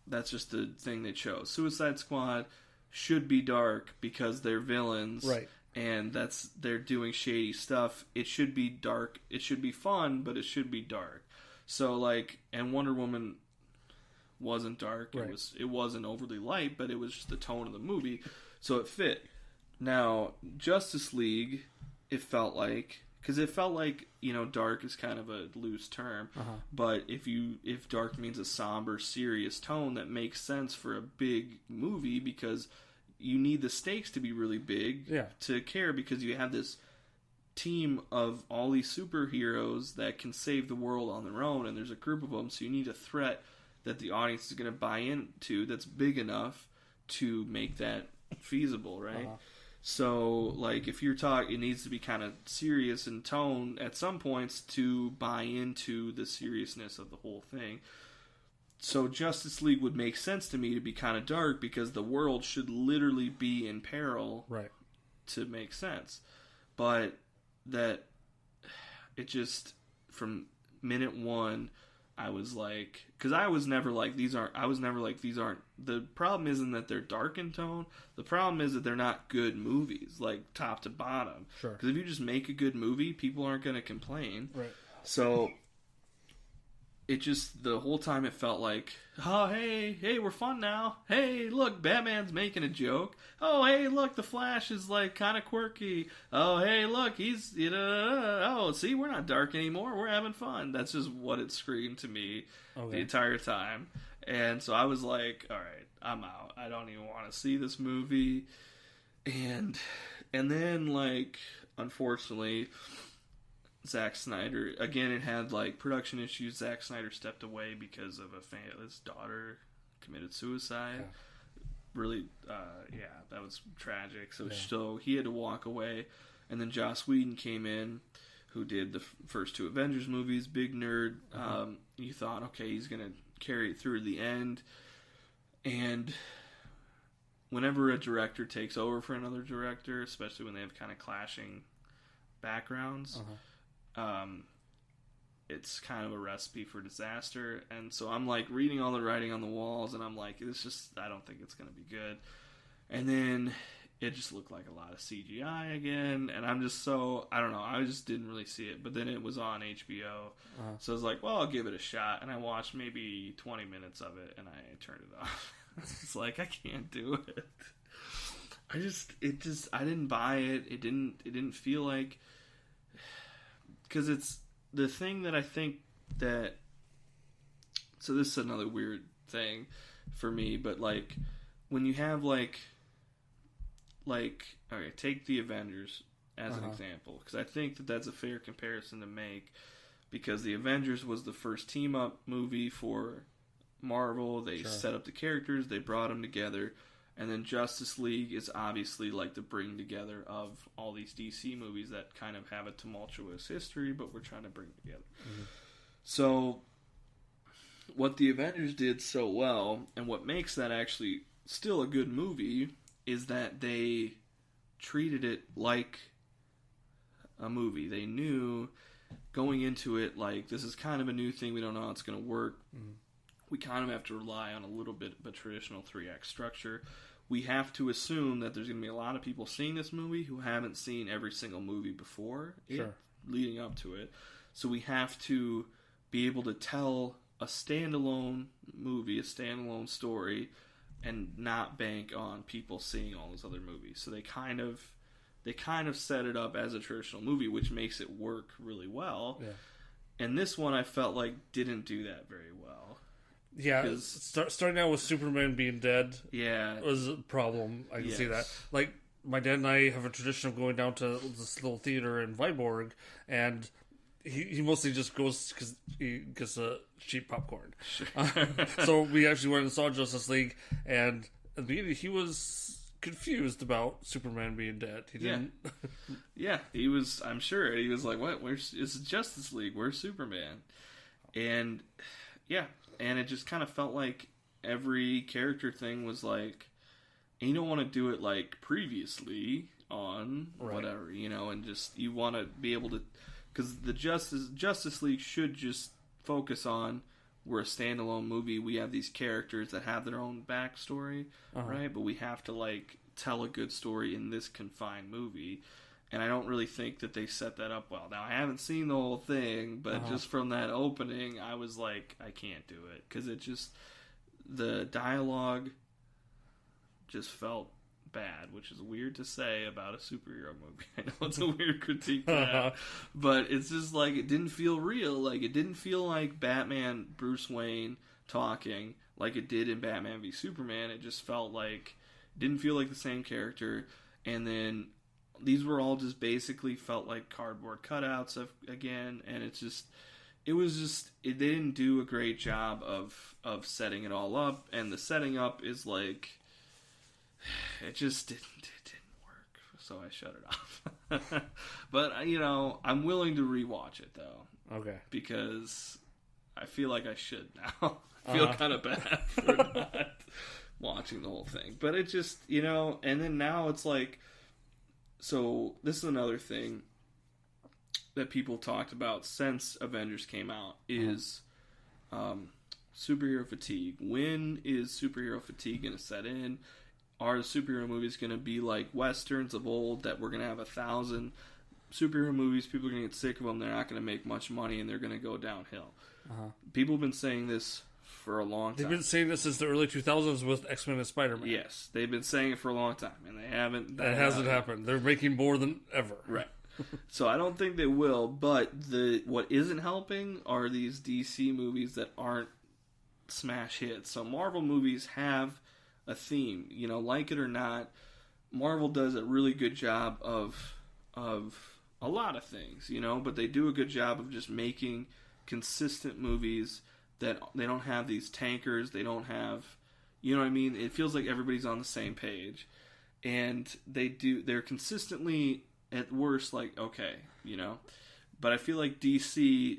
that's just the thing they chose. Suicide Squad should be dark because they're villains, Right. and they're doing shady stuff. It should be dark. It should be fun, but it should be dark. So like, and Wonder Woman wasn't dark. Right. It wasn't overly light, but it was just the tone of the movie, so it fit. Now Justice League, it felt like dark is kind of a loose term, but if dark means a somber, serious tone, that makes sense for a big movie because you need the stakes to be really big to care, because you have this team of all these superheroes that can save the world on their own, and there's a group of them, so you need a threat that the audience is going to buy into that's big enough to make that feasible, right? So, like, if you're talking, it needs to be kind of serious in tone at some points to buy into the seriousness of the whole thing. So Justice League would make sense to me to be kind of dark because the world should literally be in peril to make sense. But that, it just, from minute one, I was like, because I was never like, these aren't, the problem isn't that they're dark in tone, the problem is that they're not good movies, like, top to bottom. Sure. Because if you just make a good movie, people aren't going to complain. Right. So, it just, the whole time it felt like, oh, hey, we're fun now. Hey, look, Batman's making a joke. Oh, hey, look, the Flash is, like, kind of quirky. Oh, hey, look, he's, oh, see, we're not dark anymore. We're having fun. That's just what it screamed to me the entire time. And so I was like, all right, I'm out. I don't even want to see this movie. And then, like, unfortunately, Zack Snyder, again, it had like production issues. Zack Snyder stepped away because of his daughter committed suicide. Really, that was tragic. So he had to walk away, and then Joss Whedon came in, who did the first two Avengers movies. Big nerd. You thought, okay, he's gonna carry it through to the end, and whenever a director takes over for another director, especially when they have kind of clashing backgrounds. It's kind of a recipe for disaster, and so I'm like reading all the writing on the walls, and I'm like, I don't think it's going to be good. And then it just looked like a lot of CGI again, and I'm just I don't know, I just didn't really see it. But then it was on HBO, so I was like, well, I'll give it a shot, and I watched maybe 20 minutes of it, and I turned it off. It's like, I can't do it. I didn't buy it. It didn't feel like, because it's the thing that I think that, so this is another weird thing for me, but like when you have like okay, take the Avengers as an example, because I think that that's a fair comparison to make, because the Avengers was the first team up movie for Marvel. They set up the characters, they brought them together. And then Justice League is obviously like the bring together of all these DC movies that kind of have a tumultuous history, but we're trying to bring together. So, what the Avengers did so well, and what makes that actually still a good movie, is that they treated it like a movie. They knew going into it, like, this is kind of a new thing, we don't know how it's going to work. We kind of have to rely on a little bit of a traditional 3-act structure. We have to assume that there's going to be a lot of people seeing this movie who haven't seen every single movie before leading up to it. So we have to be able to tell a standalone movie, a standalone story, and not bank on people seeing all those other movies. So they kind of set it up as a traditional movie, which makes it work really well. And this one I felt like didn't do that very well. Yeah, starting out with Superman being dead was a problem. I can see that. Like, my dad and I have a tradition of going down to this little theater in Viborg, and he mostly just goes because he gets a cheap popcorn. So we actually went and saw Justice League, and at the beginning he was confused about Superman being dead. He didn't. Yeah, he was. I'm sure he was like, "What? Where's it's Justice League? Where's Superman?" And yeah, and it just kind of felt like every character thing was like, and you don't want to do it like previously on whatever, and just you want to be able to, because the Justice League should just focus on, we're a standalone movie. We have these characters that have their own backstory, right? But we have to like tell a good story in this confined movie. And I don't really think that they set that up well. Now, I haven't seen the whole thing, but just from that opening, I was like, I can't do it. Because it just, the dialogue just felt bad, which is weird to say about a superhero movie. I know it's a weird critique to have, but it's just like, it didn't feel real. Like, it didn't feel like Batman, Bruce Wayne talking like it did in Batman v Superman. It just felt like, didn't feel like the same character. And then these were all just basically felt like cardboard cutouts again, and they didn't do a great job of setting it all up, and the setting up is like, it just didn't work, so I shut it off. But I'm willing to rewatch it though. Okay. Because I feel like I should now. I feel kind of bad for not watching the whole thing, but it just and then now it's like. So, this is another thing that people talked about since Avengers came out, is superhero fatigue. When is superhero fatigue going to set in? Are the superhero movies going to be like Westerns of old, that we're going to have 1,000 superhero movies, people are going to get sick of them, they're not going to make much money, and they're going to go downhill? People have been saying this for a long time. They've been saying this since the early 2000s with X-Men and Spider-Man. Yes, they've been saying it for a long time, and they haven't. That hasn't happened. They're making more than ever. Right. So I don't think they will, but what isn't helping are these DC movies that aren't smash hits. So Marvel movies have a theme, like it or not. Marvel does a really good job of a lot of things, but they do a good job of just making consistent movies that they don't have these tankers, they don't have, what I mean? It feels like everybody's on the same page. And they're consistently, at worst, like, okay, But I feel like DC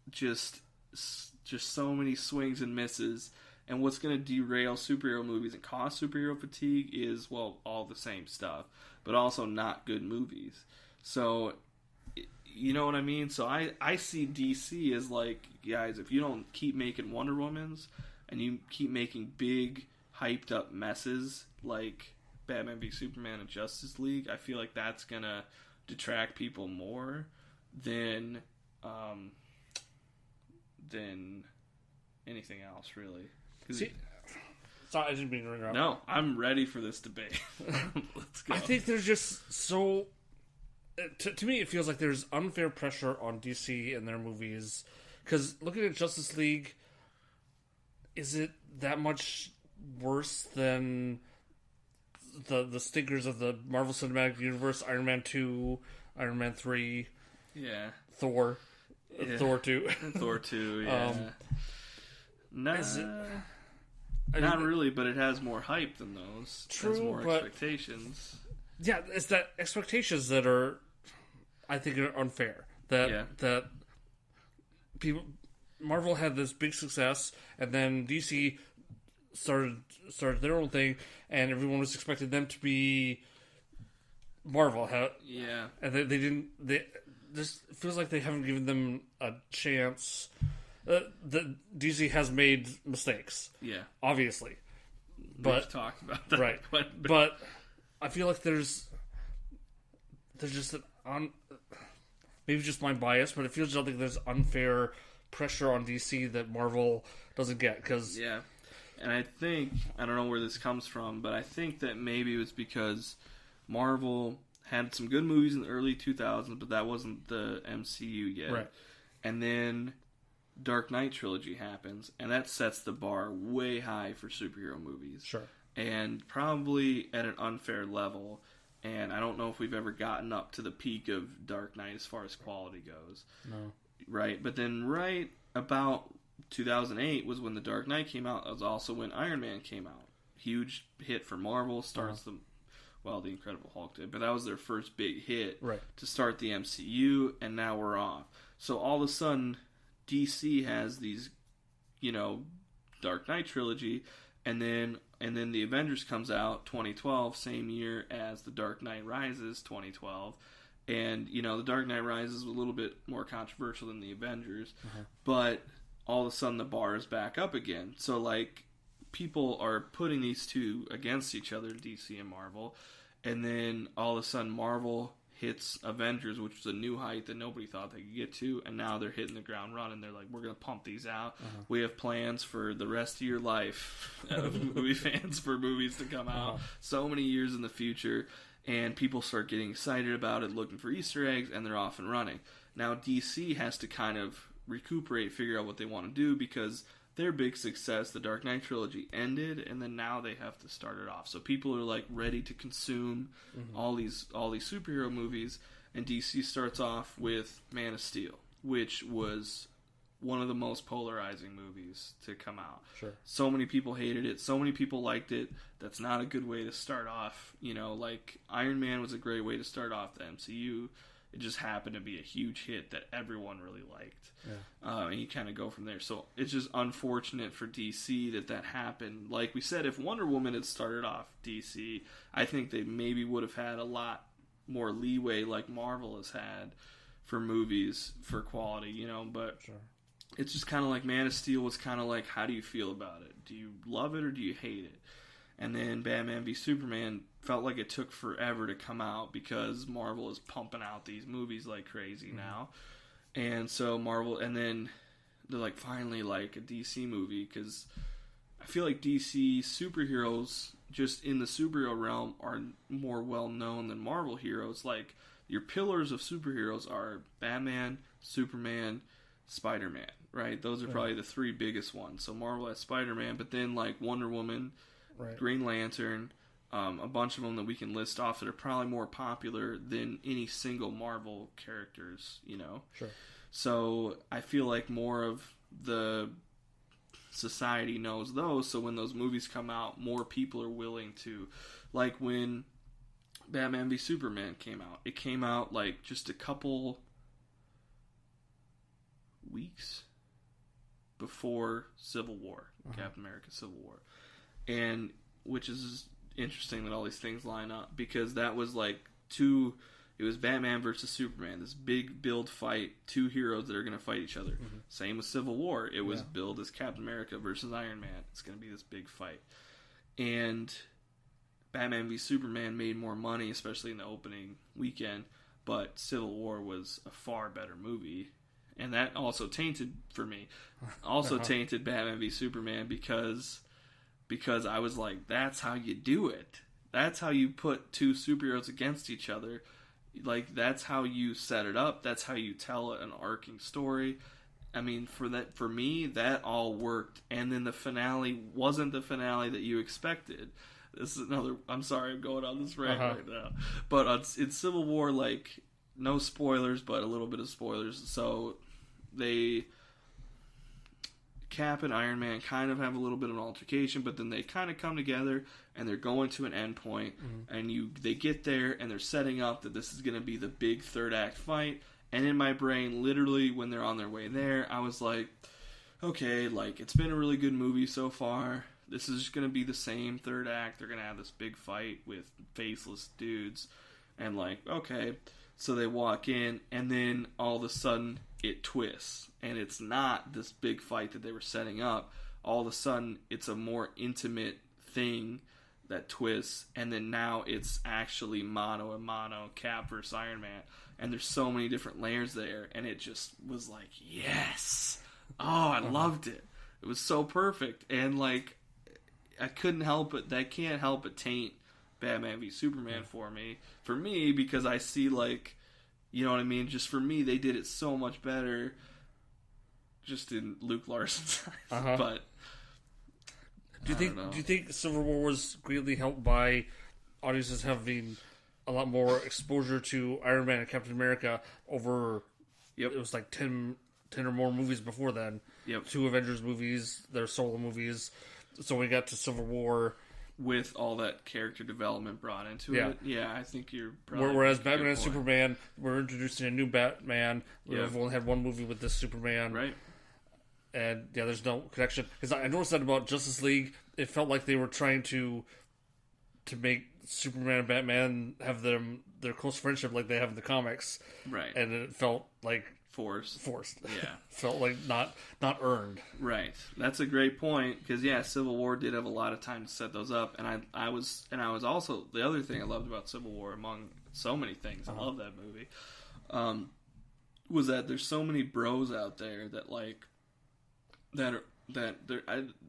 just so many swings and misses. And what's going to derail superhero movies and cause superhero fatigue is, well, all the same stuff, but also not good movies. So, you know what I mean? So I see DC as like, guys, if you don't keep making Wonder Womans and you keep making big, hyped up messes like Batman v Superman and Justice League, I feel like that's going to detract people more than anything else, really. See, sorry, I didn't mean to interrupt. No, I'm ready for this debate. Let's go. I think there's just so... To me, it feels like there's unfair pressure on DC and their movies. Because looking at Justice League, is it that much worse than the stinkers of the Marvel Cinematic Universe, Iron Man 2, Iron Man 3, Thor, Thor 2? Thor 2, yeah. Not really, but it has more hype than those. True, it has more expectations. Yeah, it's that expectations that are, I think, are unfair. That people, Marvel had this big success, and then DC started their own thing, and everyone was expecting them to be Marvel. And they didn't. They just feels like they haven't given them a chance. The DC has made mistakes. Yeah, obviously. We've talked about that. Right, but I feel like there's just maybe just my bias, but it feels like there's unfair pressure on DC that Marvel doesn't get. And I think, I don't know where this comes from, but I think that maybe it was because Marvel had some good movies in the early 2000s, but that wasn't the MCU yet. Right. And then Dark Knight trilogy happens, and that sets the bar way high for superhero movies. Sure. And probably at an unfair level, and I don't know if we've ever gotten up to the peak of Dark Knight as far as quality goes. No. Right, but then right about 2008 was when The Dark Knight came out. That was also when Iron Man came out. Huge hit for Marvel, starts the Well, the Incredible Hulk did, but that was their first big hit Right. to start the MCU, and now we're off. So all of a sudden, DC has these, Dark Knight trilogy, and then the Avengers comes out 2012, same year as the Dark Knight Rises 2012. And, the Dark Knight Rises was a little bit more controversial than the Avengers. But all of a sudden the bar is back up again. So, like, people are putting these two against each other, DC and Marvel. And then all of a sudden Marvel hits Avengers, which was a new height that nobody thought they could get to. And now they're hitting the ground running. They're like, we're going to pump these out. We have plans for the rest of your life, movie fans, for movies to come out so many years in the future. And people start getting excited about it, looking for Easter eggs, and they're off and running. Now DC has to kind of recuperate, figure out what they want to do, because their big success, the Dark Knight trilogy, ended, and then now they have to start it off. So people are like ready to consume all these superhero movies, and DC starts off with Man of Steel, which was one of the most polarizing movies to come out. Sure. So many people hated it. So many people liked it. That's not a good way to start off. Like Iron Man was a great way to start off the MCU. It just happened to be a huge hit that everyone really liked. Yeah. And you kind of go from there. So it's just unfortunate for DC that happened. Like we said, if Wonder Woman had started off DC, I think they maybe would have had a lot more leeway like Marvel has had for movies, for quality, but... Sure. It's just kind of like Man of Steel was kind of like, how do you feel about it? Do you love it or do you hate it? And then Batman v Superman felt like it took forever to come out because Marvel is pumping out these movies like crazy now. And so Marvel, and then they're like, finally, like a DC movie, because I feel like DC superheroes, just in the superhero realm, are more well known than Marvel heroes. Like, your pillars of superheroes are Batman, Superman, Spider-Man, right? Those are probably the three biggest ones. So Marvel has Spider-Man, but then like Wonder Woman, Green Lantern, a bunch of them that we can list off that are probably more popular than any single Marvel characters, Sure. So I feel like more of the society knows those, so when those movies come out, more people are willing to, like when Batman v Superman came out. It came out like just a couple weeks before Civil War, Captain America Civil War. And which is interesting that all these things line up, because that was like it was Batman versus Superman, this big build fight, two heroes that are going to fight each other. Same with Civil War. It was billed as Captain America versus Iron Man. It's going to be this big fight. And Batman v Superman made more money, especially in the opening weekend, but Civil War was a far better movie. And that also tainted, for me, tainted Batman v Superman, because I was like, that's how you do it. That's how you put two superheroes against each other. Like, that's how you set it up. That's how you tell an arcing story. I mean, for me, that all worked. And then the finale wasn't the finale that you expected. This is another... I'm sorry, I'm going on this rant right now. But it's Civil War, like... No spoilers, but a little bit of spoilers. So Cap and Iron Man kind of have a little bit of an altercation, but then they kind of come together and they're going to an end point, and they get there and they're setting up that this is going to be the big third act fight. And in my brain, literally when they're on their way there, I was like, okay, like it's been a really good movie so far. This is just going to be the same third act. They're going to have this big fight with faceless dudes, and like, okay. So they walk in, and then all of a sudden it twists, and it's not this big fight that they were setting up. All of a sudden it's a more intimate thing that twists, and then now it's actually mano a mano, Cap versus Iron Man, and there's so many different layers there, and it just was like, yes! Oh, I loved it. It was so perfect, and like, I couldn't help it, that can't help but taint Batman v Superman for me, because I see, like, you know what I mean? Just for me, they did it so much better just in Luke Larson's eyes. But do you think Civil War was greatly helped by audiences having a lot more exposure to Iron Man and Captain America over it was like 10 or more movies before then. 2 Avengers movies, their solo movies. So we got to Civil War. with all that character development brought into it. Yeah, I think you're probably... Whereas Batman and Superman, we're introducing a new Batman. Yeah. We've only had one movie with this Superman. Right. And, yeah, there's no connection. Because I noticed that about Justice League. It felt like they were trying to make Superman and Batman have their close friendship like they have in the comics. Right. And it felt like... Forced. Yeah. Felt like not earned. Right. That's a great point, because, yeah, Civil War did have a lot of time to set those up. And I was also... The other thing I loved about Civil War, among so many things, I love that movie, was that there's so many bros out there that, like... the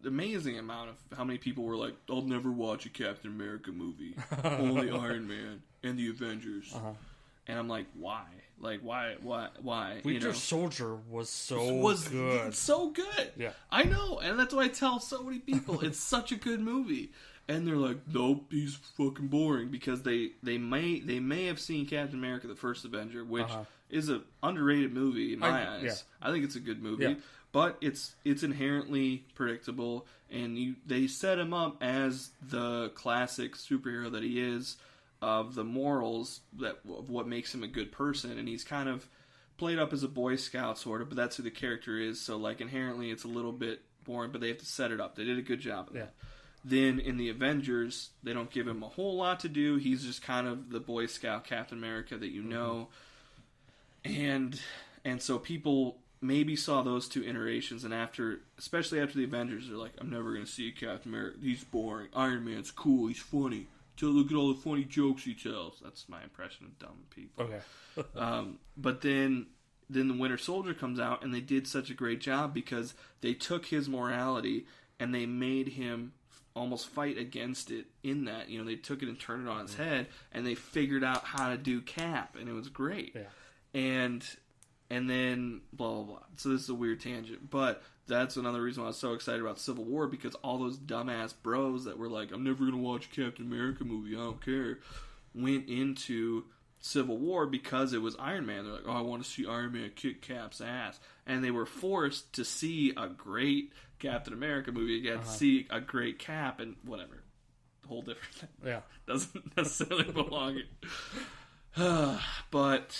amazing amount of how many people were like, I'll never watch a Captain America movie, only Iron Man and the Avengers. And I'm like, why? Like, why? Winter Soldier was good. It's so good. Yeah, I know, and that's what I tell so many people. It's such a good movie, and they're like, nope, he's fucking boring, because they may have seen Captain America: The First Avenger, which is an underrated movie in my eyes. Yeah. I think it's a good movie. Yeah. But it's inherently predictable, and they set him up as the classic superhero that he is, of the morals of what makes him a good person, and he's kind of played up as a Boy Scout sort of, but that's who the character is. So like inherently, it's a little bit boring, but they have to set it up. They did a good job of that. Then in the Avengers, they don't give him a whole lot to do. He's just kind of the Boy Scout Captain America that you know, and so people maybe saw those two iterations, and especially after the Avengers, they're like, I'm never going to see Captain America. He's boring. Iron Man's cool. He's funny. Look at all the funny jokes he tells. That's my impression of dumb people. Okay. But then the Winter Soldier comes out, and they did such a great job because they took his morality and they made him almost fight against it in that. You know, they took it and turned it on its head, and they figured out how to do Cap, and it was great. Yeah. And then blah, blah, blah. So this is a weird tangent, but that's another reason why I was so excited about Civil War, because all those dumbass bros that were like, I'm never going to watch a Captain America movie, I don't care, went into Civil War because it was Iron Man. They're like, oh, I want to see Iron Man kick Cap's ass. And they were forced to see a great Captain America movie, to see a great Cap, and whatever. A whole different thing. Yeah. Doesn't necessarily belong here. But...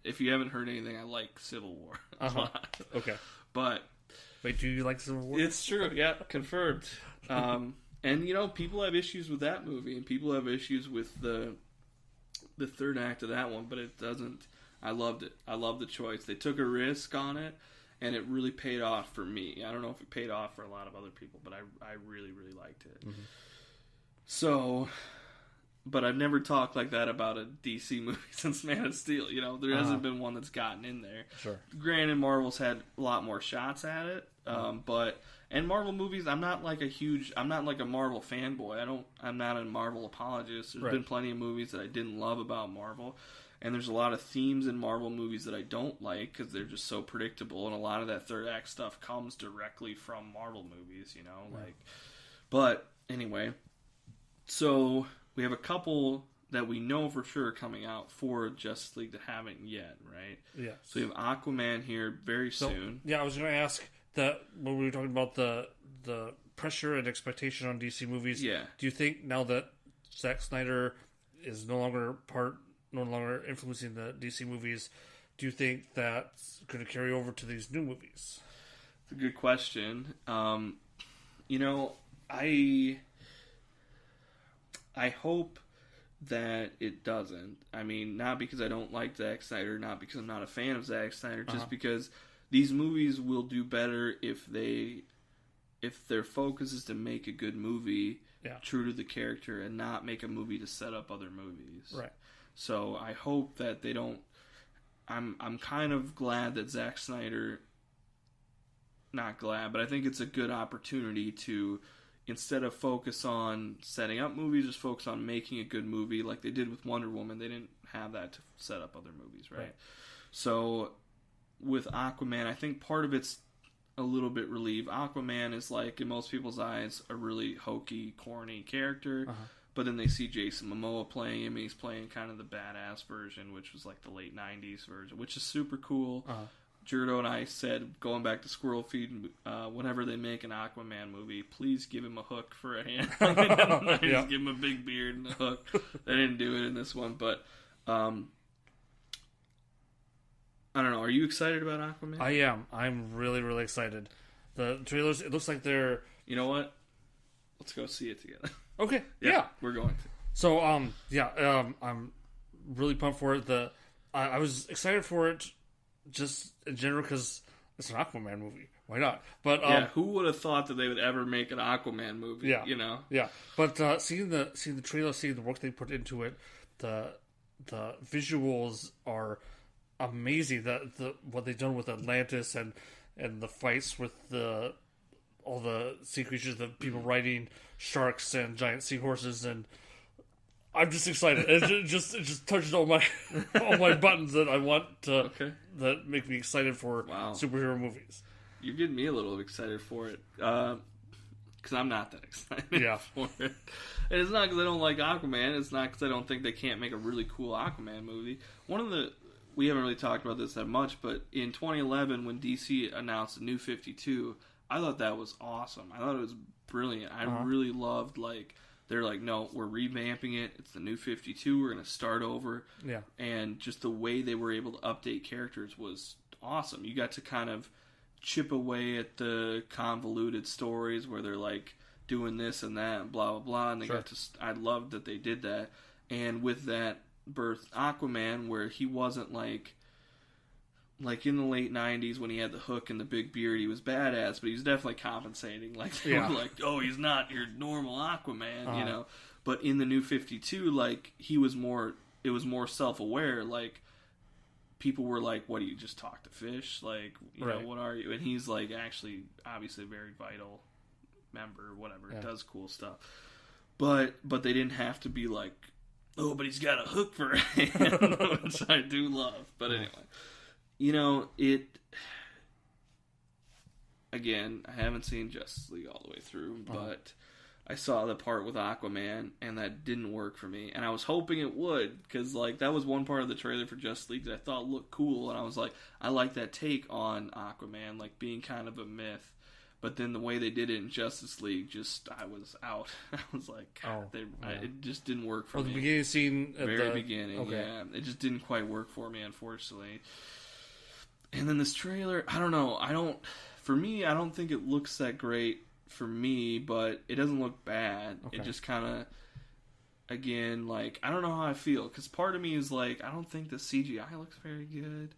if you haven't heard anything, I like Civil War a lot. Okay. But... wait, do you like Civil War? It's true, yeah, confirmed. And, you know, people have issues with that movie, and people have issues with the third act of that one, but it doesn't... I loved it. I love the choice. They took a risk on it, and it really paid off for me. I don't know if it paid off for a lot of other people, but I really, really liked it. Mm-hmm. So... but I've never talked like that about a DC movie since Man of Steel. You know, there hasn't been one that's gotten in there. Sure. Granted, Marvel's had a lot more shots at it, and Marvel movies, I'm not like a Marvel fanboy. I'm not a Marvel apologist. There's been plenty of movies that I didn't love about Marvel, and there's a lot of themes in Marvel movies that I don't like because they're just so predictable, and a lot of that third act stuff comes directly from Marvel movies. You know, but anyway, so. We have a couple that we know for sure coming out for Justice League that haven't yet, right? Yeah. So we have Aquaman here very soon. Yeah, I was going to ask that when we were talking about the pressure and expectation on DC movies. Yeah. Do you think now that Zack Snyder is no longer influencing the DC movies, do you think that's going to carry over to these new movies? It's a good question. You know, I hope that it doesn't. I mean, not because I don't like Zack Snyder, not because I'm not a fan of Zack Snyder, just because these movies will do better if their focus is to make a good movie true to the character and not make a movie to set up other movies. Right. So I hope that they don't. I'm kind of glad that Zack Snyder. Not glad, but I think it's a good opportunity to. Instead of focus on setting up movies, just focus on making a good movie like they did with Wonder Woman. They didn't have that to set up other movies, right? So with Aquaman, I think part of it's a little bit relieved. Aquaman is like, in most people's eyes, a really hokey, corny character. But then they see Jason Momoa playing him, and he's playing kind of the badass version, which was like the late 90s version, which is super cool. Jurdo and I said, going back to Squirrel Feed, whenever they make an Aquaman movie, please give him a hook for a hand. Just give him a big beard and a hook. They didn't do it in this one, but I don't know. Are you excited about Aquaman? I am. I'm really, really excited. The trailers, it looks like they're... You know what? Let's go see it together. Okay, yeah. We're going to. So, I'm really pumped for it. I was excited for it just in general because it's an Aquaman movie. Why not? But who would have thought that they would ever make an Aquaman movie? Yeah, you know. Yeah, but seeing the trailer, seeing the work they put into it, the visuals are amazing. What they've done with Atlantis and the fights with all the sea creatures, the people riding sharks and giant seahorses, and I'm just excited. It just touches all my buttons that I want to that make me excited for superhero movies. You're getting me a little excited for it because I'm not that excited for it. And it's not because I don't like Aquaman. It's not because I don't think they can't make a really cool Aquaman movie. We haven't really talked about this that much, but in 2011 when DC announced the New 52, I thought that was awesome. I thought it was brilliant. I really loved, like, they're like, no, we're revamping it. It's the New 52. We're going to start over. Yeah. And just the way they were able to update characters was awesome. You got to kind of chip away at the convoluted stories where they're, like, doing this and that and blah, blah, blah. And they got to... I loved that they did that. And with that birthed Aquaman, where he wasn't, like in the late 90s when he had the hook and the big beard, he was badass, but he was definitely compensating. Like, they were like, oh, he's not your normal Aquaman, you know? But in the New 52, like, it was more self-aware. Like, people were like, what, do you just talk to fish? Like, you know, what are you? And he's, like, actually, obviously a very vital member, whatever, does cool stuff. But they didn't have to be like, oh, but he's got a hook for a hand, which I do love. But anyway. You know, again, I haven't seen Justice League all the way through, but I saw the part with Aquaman, and that didn't work for me. And I was hoping it would, because, like, that was one part of the trailer for Justice League that I thought looked cool, and I was like, I like that take on Aquaman, like, being kind of a myth. But then the way they did it in Justice League, I was out. I was like, God, it just didn't work for me. The beginning scene? Very beginning, yeah. It just didn't quite work for me, unfortunately. And then this trailer, I don't know. For me, I don't think it looks that great for me, but it doesn't look bad. It just kind of, again, like, I don't know how I feel. Because part of me is like, I don't think the CGI looks very good.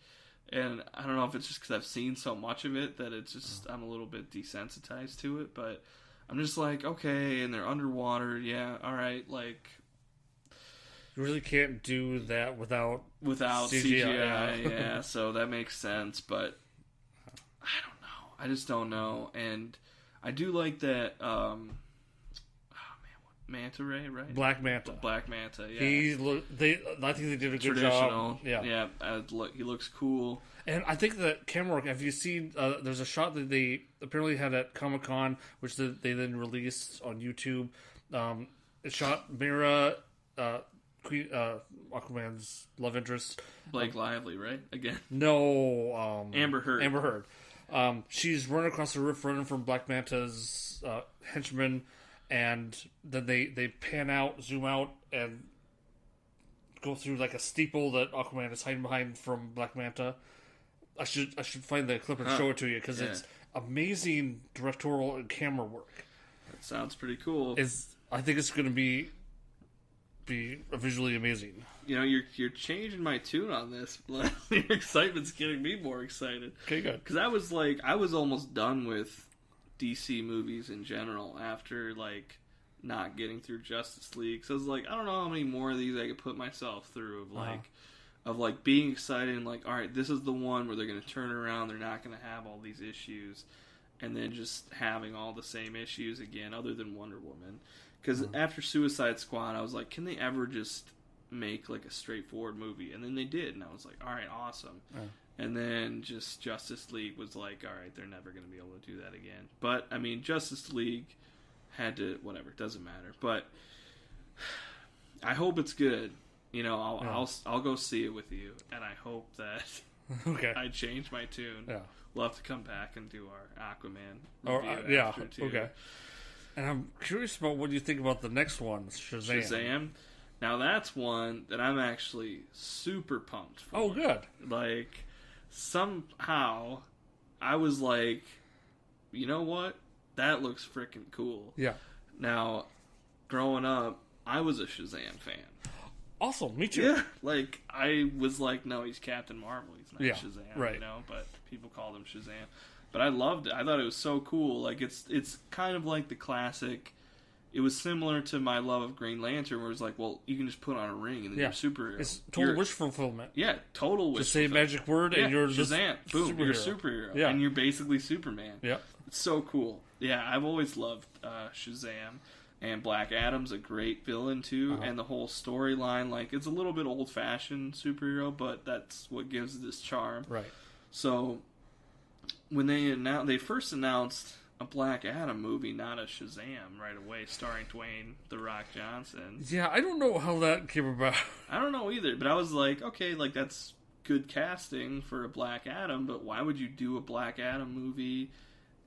And I don't know if it's just because I've seen so much of it that it's just, I'm a little bit desensitized to it. But I'm just like, okay, and they're underwater. Yeah, all right, like... You really can't do that without CGI. Yeah, so that makes sense, but I don't know. I just don't know. And I do like that Manta Ray, right? Black Manta, yeah. I think they did a good Traditional. job. Yeah. He looks cool. And I think the camera work, have you seen, there's a shot that they apparently had at Comic-Con, which they then released on YouTube. It shot Mira, Aquaman's love interest, Blake Lively, right? Again, no, Amber Heard. She's running across the roof, running from Black Manta's henchmen, and then they pan out, zoom out, and go through like a steeple that Aquaman is hiding behind from Black Manta. I should find the clip and show it to you because it's amazing directorial and camera work. That sounds pretty cool. I think it's going to be visually amazing. You know, you're changing my tune on this. Your excitement's getting me more excited. Okay, good. Because I was almost done with DC movies in general after, like, not getting through Justice League. So I was like, I don't know how many more of these I could put myself through of being excited and like, all right, this is the one where they're going to turn around. They're not going to have all these issues. And then just having all the same issues again, other than Wonder Woman. Because after Suicide Squad, I was like, can they ever just make, like, a straightforward movie? And then they did, and I was like, all right, awesome. And then just Justice League was like, all right, they're never going to be able to do that again. But, I mean, Justice League had to, whatever, it doesn't matter. But I hope it's good. You know, I'll go see it with you, and I hope that Okay. I changed my tune. Yeah. We'll have to come back and do our Aquaman review Yeah. after, too. Okay. And I'm curious about what you think about the next one, Shazam. Shazam. Now that's one that I'm actually super pumped for. Oh, good. Like, somehow, I was like, you know what? That looks freaking cool. Yeah. Now, growing up, I was a Shazam fan. Awesome, me too. Yeah, like, I was like, no, he's Captain Marvel. He's not Shazam, right. you know? But people called him Shazam. But I loved it. I thought it was so cool. Like, it's kind of like the classic. It was similar to my love of Green Lantern, where it's like, well, you can just put on a ring and then you're a superhero. It's total wish fulfillment. Yeah, total wish Just say a magic word and you're Shazam. just Boom, superhero. you're a superhero. Yeah. And you're basically Superman. Yeah. It's so cool. Yeah, I've always loved Shazam. And Black Adam's a great villain, too. Uh-huh. And the whole storyline, like, it's a little bit old-fashioned superhero, but that's what gives it this charm. Right. So, when they first announced a Black Adam movie, not a Shazam, right away, starring Dwayne "The Rock" Johnson. Yeah, I don't know how that came about. I don't know either, but I was like, okay, like, that's good casting for a Black Adam, but why would you do a Black Adam movie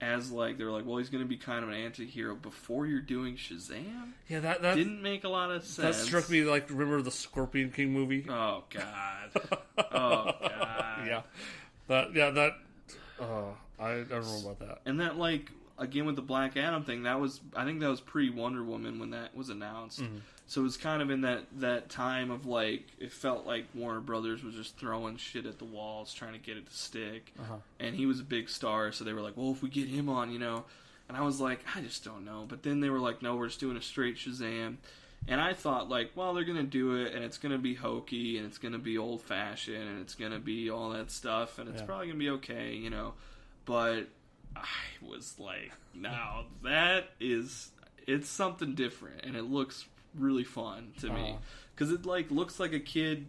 as, like, they were like, well, he's going to be kind of an anti-hero before you're doing Shazam? Yeah, that didn't make a lot of sense. That struck me like, remember the Scorpion King movie? Oh, God. Oh, God. Yeah. I don't know about that. And that, like, again with the Black Adam thing, I think that was pre-Wonder Woman when that was announced. Mm-hmm. So it was kind of in that time of, like, it felt like Warner Brothers was just throwing shit at the walls, trying to get it to stick. Uh-huh. And he was a big star, so they were like, well, if we get him on, you know. And I was like, I just don't know. But then they were like, no, we're just doing a straight Shazam. And I thought, like, well, they're going to do it, and it's going to be hokey, and it's going to be old-fashioned, and it's going to be all that stuff, and it's probably going to be okay, you know. But I was like, no, it's something different, and it looks really fun to me. Because it, like, looks like a kid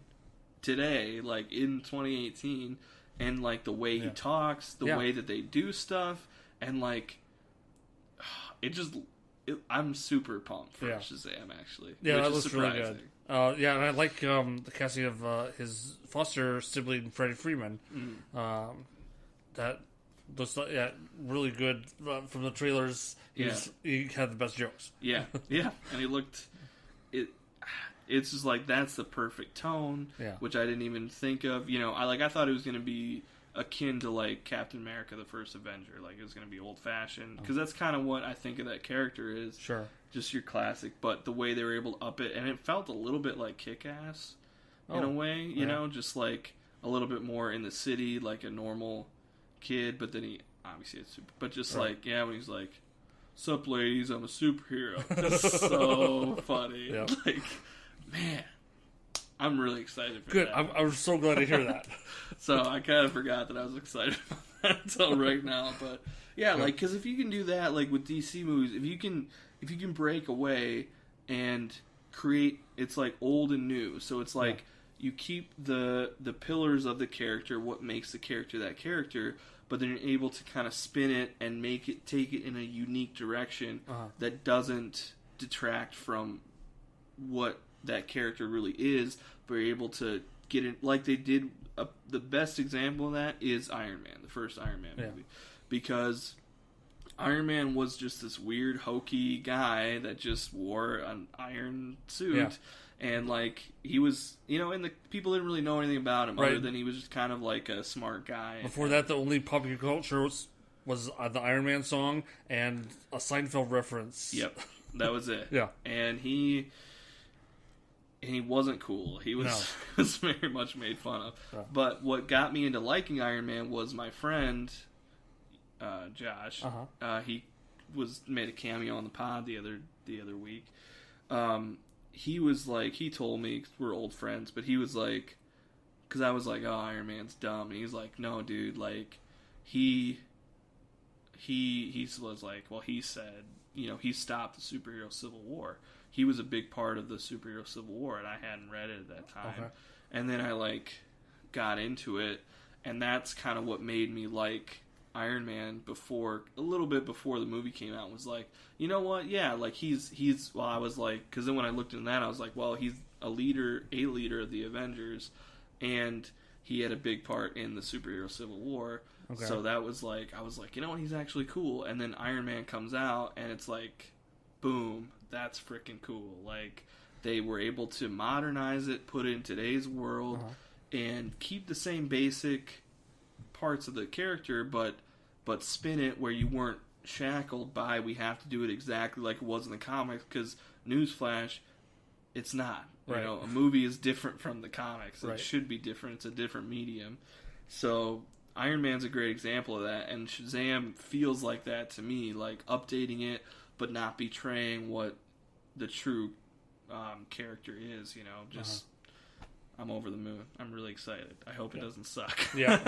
today, like, in 2018, and, like, the way he talks, the way that they do stuff, and, like, I'm super pumped for Shazam, actually. Yeah, which that is looks surprising. really good. And I like the casting of his foster sibling, Freddie Freeman. That looks like, really good from the trailers. He had the best jokes. Yeah, and he looked... It's just like, that's the perfect tone, which I didn't even think of. You know, I thought it was going to be akin to, like, Captain America, the First Avenger. Like, it was going to be old-fashioned. Because that's kind of what I think of that character is. Sure. Just your classic. But the way they were able to up it, and it felt a little bit like Kick-Ass in a way. You know, just, like, a little bit more in the city, like a normal kid. But then he, obviously, it's super. But just, like, when he's like, sup, ladies, I'm a superhero. Just so funny. Yep. Like, man, I'm really excited for that. Good. I'm so glad to hear that. So I kind of forgot that I was excited about that until right now. But yeah, like, because if you can do that, like with DC movies, if you can break away and create, it's like old and new. So it's like you keep the pillars of the character, what makes the character that character, but then you're able to kind of spin it and take it in a unique direction that doesn't detract from what that character really is, but you're able to get it like they did. The best example of that is Iron Man, the first Iron Man movie, because Iron Man was just this weird, hokey guy that just wore an iron suit, and like he was, you know, and the people didn't really know anything about him other than he was just kind of like a smart guy. Before that, the only popular culture was the Iron Man song and a Seinfeld reference. Yep, that was it. And he wasn't cool. He was, was very much made fun of. Right. But what got me into liking Iron Man was my friend, Josh. He made a cameo on the pod the other week. He was like, he told me, 'cause we're old friends, but he was like, because I was like, oh, Iron Man's dumb. And he's like, no, dude, like, he was like, well, he said, you know, he stopped the superhero civil war. He was a big part of the superhero civil war, and I hadn't read it at that time. Okay. And then I, like, got into it, and that's kind of what made me like Iron Man a little bit before the movie came out, was like, you know what, yeah, like, well, I was like, because then when I looked into that, I was like, well, he's a leader of the Avengers, and he had a big part in the superhero Civil War. Okay. So that was like, I was like, you know what, he's actually cool. And then Iron Man comes out, and it's like, boom, that's freaking cool. Like, they were able to modernize it, put it in today's world, and keep the same basic parts of the character, but spin it where you weren't shackled by, we have to do it exactly like it was in the comics, because newsflash, it's not. Right. You know, a movie is different from the comics. It Right. should be different. It's a different medium. So Iron Man's a great example of that, and Shazam feels like that to me, like updating it but not betraying what the true character is. You know, just I'm over the moon. I'm really excited. I hope it doesn't suck. Yeah.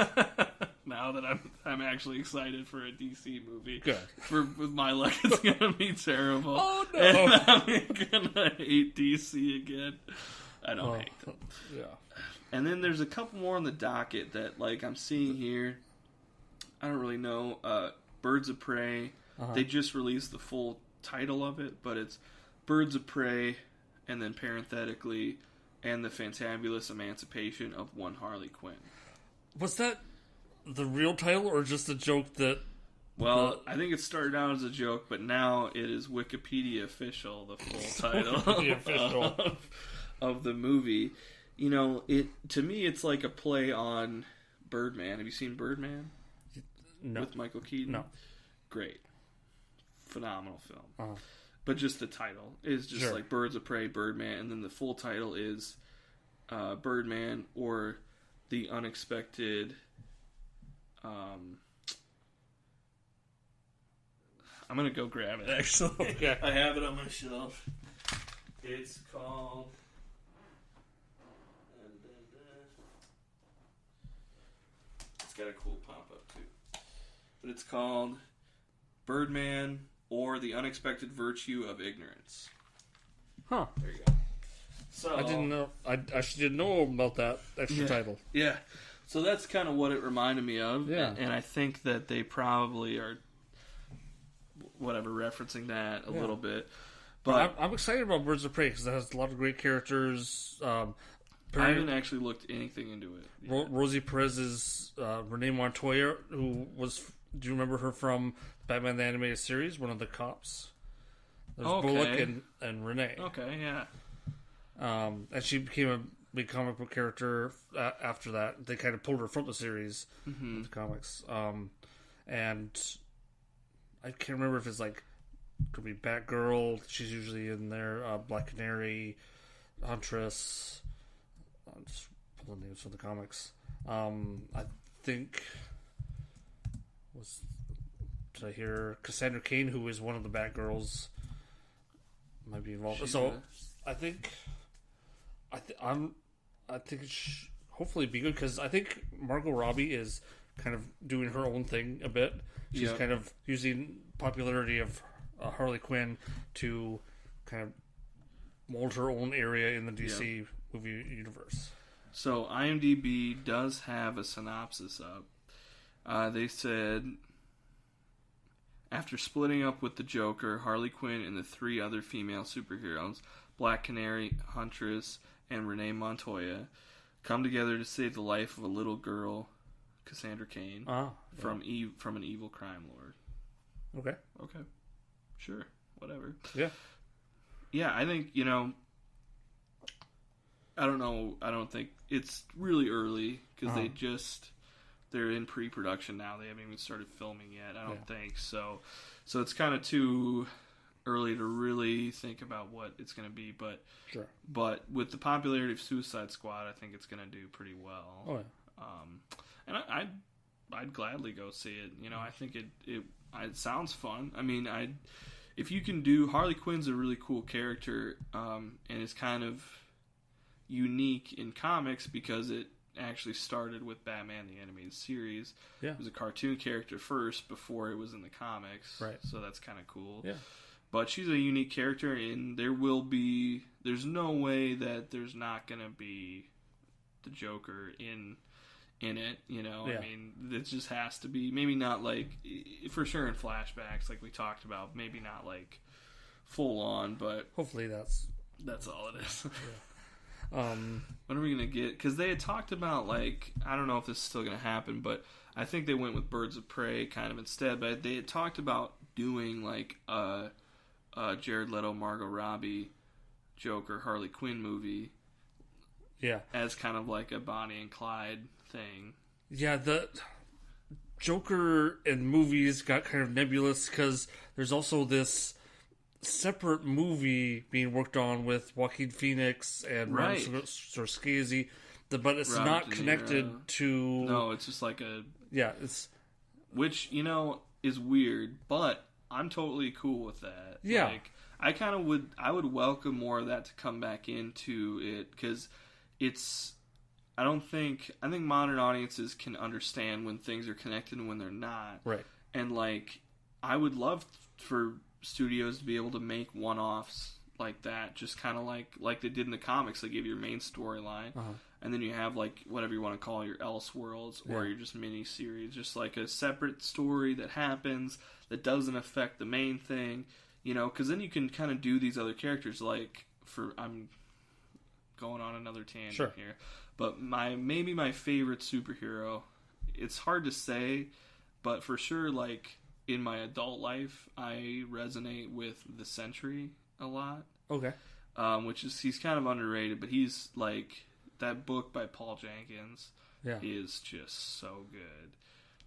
Now that I'm actually excited for a DC movie. Good. With my luck, it's gonna be terrible. Oh no! And I'm gonna hate DC again. I don't hate them. Yeah. And then there's a couple more on the docket that, like, I'm seeing here. I don't really know. Birds of Prey. They just released the full title of it, but it's Birds of Prey, and then parenthetically, and the Fantabulous Emancipation of One Harley Quinn. Was that the real title, or just a joke that... Well, I think it started out as a joke, but now it is Wikipedia official, the full title of the movie. You know, to me, it's like a play on Birdman. Have you seen Birdman? No. With Michael Keaton? No. Great. Phenomenal film. But just the title is just like Birds of Prey, Birdman, and then the full title is Birdman or The Unexpected... I'm going to go grab it, actually. Okay. I have it on my shelf. It's called... It's got a cool pop-up, too. But it's called Birdman or The Unexpected Virtue of Ignorance. Huh. There you go. So I didn't know. I actually didn't know about that extra title. Yeah. So that's kind of what it reminded me of. Yeah. And I think that they probably are, referencing that a little bit. But I'm excited about Birds of Prey because it has a lot of great characters. I haven't actually looked anything into it. Rosie Perez's Renee Montoya, who was... Do you remember her from Batman the Animated Series? One of the cops. There's Bullock and Renee. Okay, yeah. And she became a big comic book character after that. They kind of pulled her from the series, the comics. And I can't remember if it's like, could be Batgirl. She's usually in there. Black Canary, Huntress. I'll just pull the names from the comics. I think did I hear Cassandra Cain, who is one of the Batgirls, might be involved. I think it should hopefully be good because I think Margot Robbie is kind of doing her own thing a bit. She's kind of using popularity of Harley Quinn to kind of mold her own area in the DC movie universe. So IMDb does have a synopsis up. They said, after splitting up with the Joker, Harley Quinn and the three other female superheroes, Black Canary, Huntress, and Renee Montoya, come together to save the life of a little girl, Cassandra Cain, from an evil crime lord. Okay. Sure. Whatever. Yeah. Yeah, I think, I don't know. I don't think it's really early because they're in pre-production now. They haven't even started filming yet. I don't think so. So it's kind of too early to really think about what it's going to be. But with the popularity of Suicide Squad, I think it's going to do pretty well. Oh yeah. And I'd gladly go see it. I think it sounds fun. I mean, if you can do Harley Quinn's a really cool character, and is kind of unique in comics because it actually started with Batman the Animated Series. Yeah. It was a cartoon character first before it was in the comics. Right. So that's kind of cool. Yeah. But she's a unique character, and there's no way that there's not going to be the Joker in it, Yeah. I mean, it just has to be, maybe not like, for sure in flashbacks, like we talked about, maybe not like full on, but hopefully that's all it is. When are we gonna get? Because they had talked about, like, I don't know if this is still gonna happen, but I think they went with Birds of Prey kind of instead. But they had talked about doing like a Jared Leto, Margot Robbie, Joker, Harley Quinn movie. Yeah, as kind of like a Bonnie and Clyde thing. Yeah, the Joker in movies got kind of nebulous because there's also this separate movie being worked on with Joaquin Phoenix and Right. Martin Scorsese, but it's Robert not De Niro. connected to. No, it's just like a... Yeah, it's... Which, you know, is weird, but I'm totally cool with that. Yeah. Like, I kind of would... I would welcome more of that to come back into it, because it's... I think modern audiences can understand when things are connected and when they're not. Right. And, like, I would love for studios to be able to make one-offs like that, just kind of like they did in the comics. They give your main storyline, and then you have, like, whatever you want to call your Elseworlds, or your just mini-series, just like a separate story that happens that doesn't affect the main thing, you know, because then you can kind of do these other characters, like, I'm going on another tangent here, but maybe my favorite superhero, it's hard to say, but for sure, like, in my adult life, I resonate with the Sentry a lot. Okay. Which is, he's kind of underrated, but he's like, that book by Paul Jenkins is just so good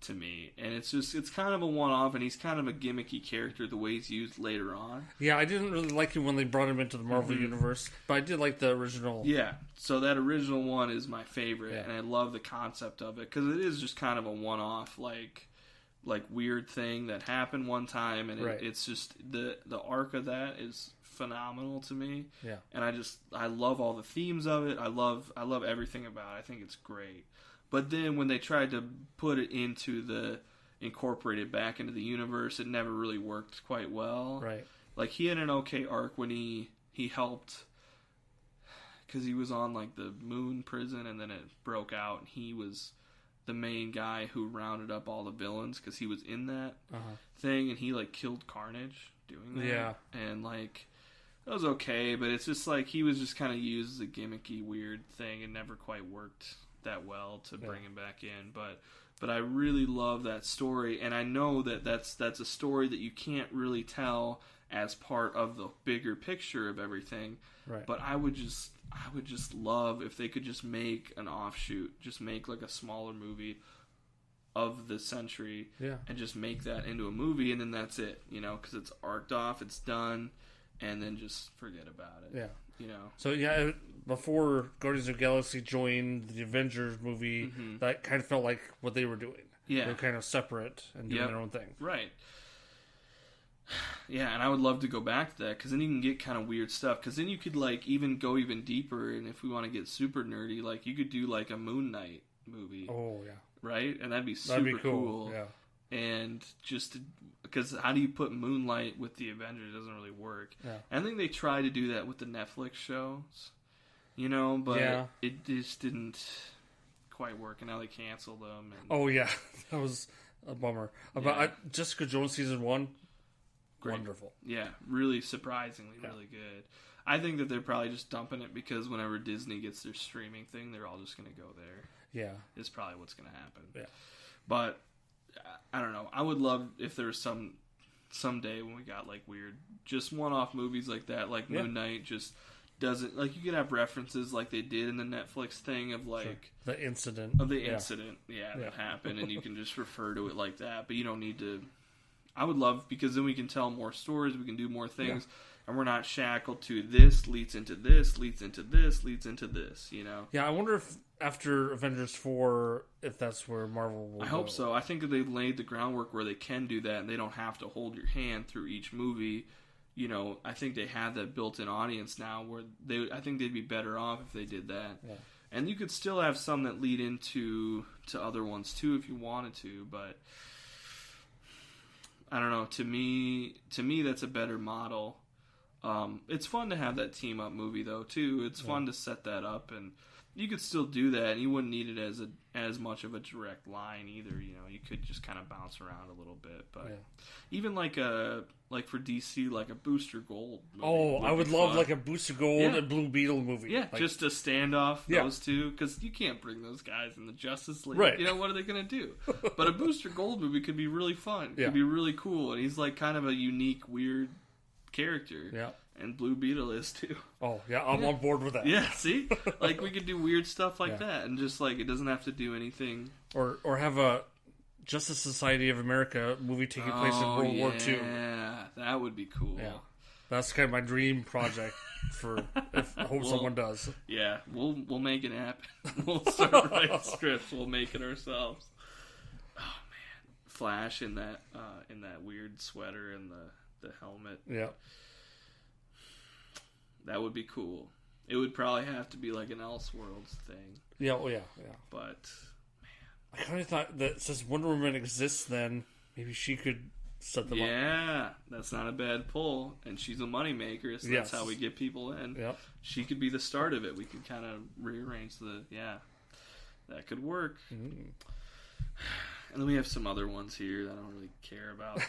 to me. And it's kind of a one-off, and he's kind of a gimmicky character the way he's used later on. Yeah, I didn't really like him when they brought him into the Marvel Universe, but I did like the original. Yeah, so that original one is my favorite, and I love the concept of it, because it is just kind of a one-off, like weird thing that happened one time, and it's just the arc of that is phenomenal to me. Yeah, and I love all the themes of it. I love everything about it. I think it's great. But then when they tried to put it incorporate it back into the universe, it never really worked quite well. Right. Like, he had an okay arc when he helped, because he was on, like, the moon prison, and then it broke out, and he was the main guy who rounded up all the villains, because he was in that thing, and he, like, killed Carnage doing that. Yeah. And, like, it was okay, but it's just like he was just kind of used as a gimmicky, weird thing, and never quite worked that well to bring him back in. But I really love that story, and I know that's a story that you can't really tell as part of the bigger picture of everything. Right. But I would just love if they could just make an offshoot, just make like a smaller movie of the Sentry, and just make that into a movie, and then that's it, you know, because it's arced off, it's done, and then just forget about it. Yeah. You know. So before Guardians of the Galaxy joined the Avengers movie, that kind of felt like what they were doing. Yeah. They were kind of separate and doing their own thing. Right. Yeah, and I would love to go back to that, because then you can get kind of weird stuff. Because then you could, like, go even deeper, and if we want to get super nerdy, like, you could do, like, a Moon Knight movie. Oh, yeah. Right? And that'd be super cool. Yeah. And just because how do you put Moonlight with the Avengers? It doesn't really work. Yeah. I think they tried to do that with the Netflix shows, you know, but it just didn't quite work, and now they canceled them. And oh, yeah. That was a bummer. Jessica Jones season 1, great. Wonderful. Yeah, really surprisingly really good. I think that they're probably just dumping it because whenever Disney gets their streaming thing, they're all just going to go there. Yeah. Is probably what's going to happen. Yeah. But I don't know. I would love if there was someday when we got like weird, just one-off movies like that, like Moon Knight just doesn't, like, you could have references like they did in the Netflix thing of like the incident that happened, and you can just refer to it like that, but you don't need to. I would love, because then we can tell more stories, we can do more things, and we're not shackled to this leads into this, leads into this, leads into this, you know? Yeah, I wonder if after Avengers 4, if that's where Marvel will I hope so. I think that they've laid the groundwork where they can do that, and they don't have to hold your hand through each movie. You know, I think they have that built-in audience now, where I think they'd be better off if they did that. Yeah. And you could still have some that lead into other ones, too, if you wanted to, but I don't know. To me, that's a better model It's fun to have that team up movie though too. It's fun to set that up, and you could still do that, and you wouldn't need it as much of a direct line either. You know, you could just kind of bounce around a little bit. But even like for DC, like a Booster Gold movie. Oh, I would love like a Booster Gold and Blue Beetle movie. Yeah, like, just to stand off those two, because you can't bring those guys in the Justice League. Right. You know, what are they going to do? But a Booster Gold movie could be really fun. Could be really cool, and he's like kind of a unique, weird character. Yeah. And Blue Beetle is too. Oh, yeah, I'm on board with that. Yeah, see? Like, we could do weird stuff like that, and just, like, it doesn't have to do anything. Or have a Justice Society of America movie taking place in World War II. Yeah, that would be cool. Yeah. That's kind of my dream project for, I hope someone does. Yeah, we'll make it happen. We'll start writing scripts. We'll make it ourselves. Oh, man. Flash in that weird sweater and the helmet. Yeah. That would be cool. It would probably have to be like an Elseworlds thing. Yeah, oh yeah. But, man. I kind of thought that since Wonder Woman exists then, maybe she could set them up. Yeah, that's not a bad pull. And she's a moneymaker, so that's how we get people in. Yep. She could be the start of it. We could kind of rearrange that could work. And then we have some other ones here that I don't really care about.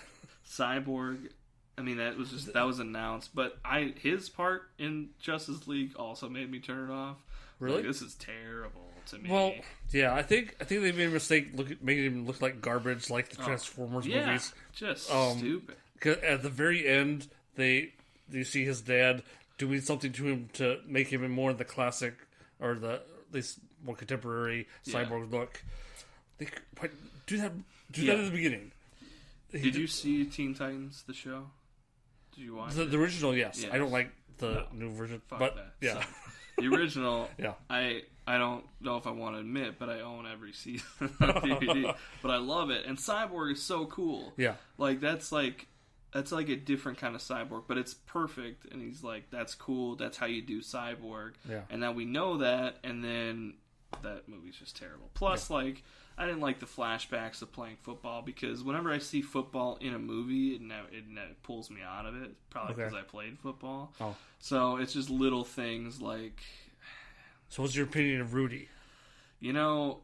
Cyborg. I mean, that was announced, but his part in Justice League also made me turn it off. Really? Like, this is terrible to me. Well, yeah, I think they made a mistake making him look like garbage, like the Transformers movies. Just stupid. 'Cause at the very end, you see his dad doing something to him to make him more in the classic or the at least more contemporary cyborg look. Do that at the beginning. Did you see Teen Titans, the show? Did you watch the original? Yes. I don't like the new version, but that. yeah, so, the original. Yeah, I don't know if I want to admit, but I own every season on DVD. But I love it, and Cyborg is so cool. Yeah, like that's like a different kind of Cyborg, but it's perfect. And he's like, that's cool. That's how you do Cyborg. Yeah, and now we know that, and then that movie's just terrible. Plus, like, I didn't like the flashbacks of playing football, because whenever I see football in a movie, it pulls me out of it. Probably because I played football. Oh. So it's just little things like... So what's your opinion of Rudy? You know,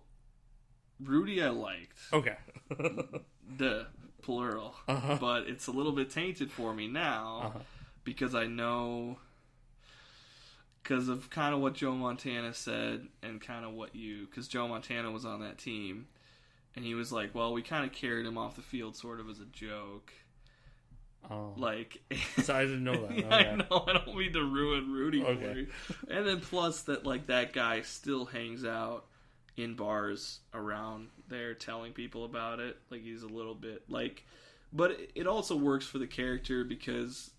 Rudy I liked. Okay. The plural. But it's a little bit tainted for me now, because I know... Because of kind of what Joe Montana said, and kind of what because Joe Montana was on that team, and he was like, well, we kind of carried him off the field sort of as a joke. Oh. Like... So I didn't know that. Yeah, I know, I don't mean to ruin Rudy for you. Okay. And then plus that, like, that guy still hangs out in bars around there telling people about it. Like, he's a little bit, like... But it also works for the character because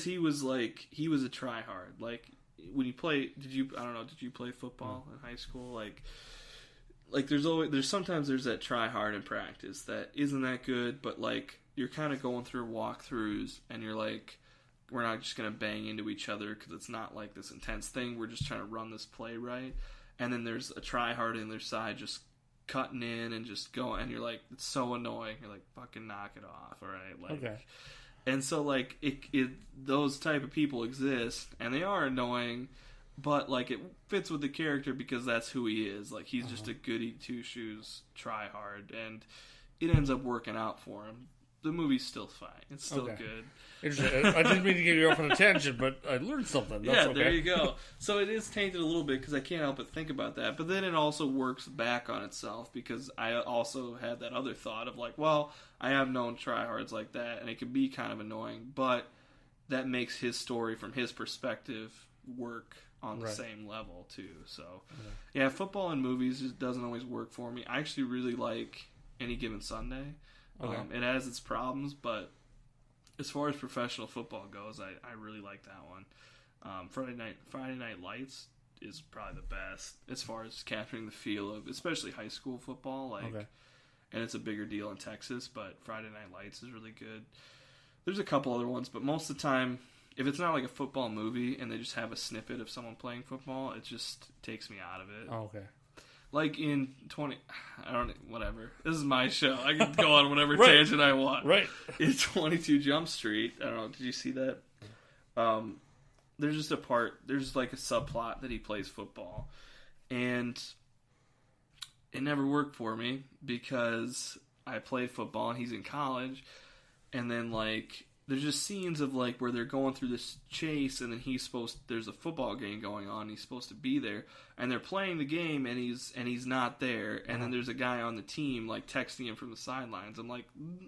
he was a tryhard. Like, when you play, did you play football in high school? Like sometimes there's that tryhard in practice that isn't that good, but like you're kind of going through walkthroughs and you're like, we're not just gonna bang into each other because it's not like this intense thing. We're just trying to run this play right. And then there's a tryhard on the other side just cutting in and just going, and you're like, it's so annoying. You're like, fucking knock it off, all right? Like, okay. And so, like, those type of people exist, and they are annoying, but, like, it fits with the character because that's who he is. Like, he's just a goody two-shoes try-hard, and it ends up working out for him. The movie's still fine. It's still good. Interesting. I didn't mean to get you off on a tangent, but I learned something. That's there you go. So it is tainted a little bit because I can't help but think about that. But then it also works back on itself because I also had that other thought of like, well, I have known tryhards like that, and it can be kind of annoying, but that makes his story from his perspective work on the same level too. So yeah, football in movies just doesn't always work for me. I actually really like Any Given Sunday. It has its problems, but as far as professional football goes, I really like that one. Friday Night Lights is probably the best as far as capturing the feel of, especially high school football. And it's a bigger deal in Texas, but Friday Night Lights is really good. There's a couple other ones, but most of the time, if it's not like a football movie and they just have a snippet of someone playing football, it just takes me out of it. Oh, okay. Like in 20, I don't, whatever. This is my show. I can go on whatever Right. tangent I want. Right. In 22 Jump Street, I don't know, did you see that? There's just a part, there's like a subplot that he plays football. And it never worked for me because I played football and he's in college. And then, like, there's just scenes of, like, where they're going through this chase and then there's a football game going on. He's supposed to be there. And they're playing the game and he's not there. And then there's a guy on the team, like, texting him from the sidelines. I'm like,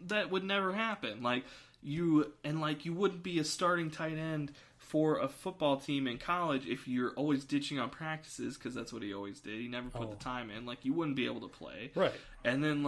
that would never happen. Like, you wouldn't be a starting tight end for a football team in college if you're always ditching on practices, because that's what he always did. He never put the time in. Like, you wouldn't be able to play. Right. And then,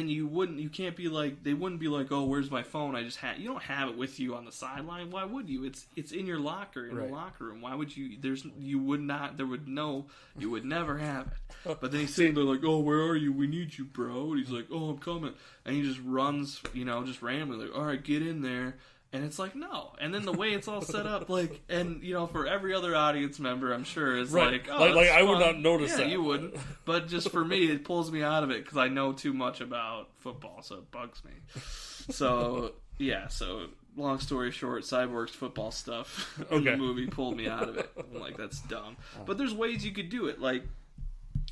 you can't be like, they wouldn't be like, oh, where's my phone? You don't have it with you on the sideline. Why would you? It's in your locker, in the locker room. Why would you? You would never have it. But then he's sitting there like, oh, where are you? We need you, bro. And he's like, oh, I'm coming. And he just runs, just randomly, like, all right, get in there. And it's like, no. And then the way it's all set up, like, and, for every other audience member, I'm sure, is like, oh, like I would fun. not notice yeah, that. you wouldn't. But just for me, it pulls me out of it because I know too much about football, so it bugs me. So, yeah, long story short, Cyborg's football stuff in the movie pulled me out of it. I'm like, that's dumb. But there's ways you could do it. Like,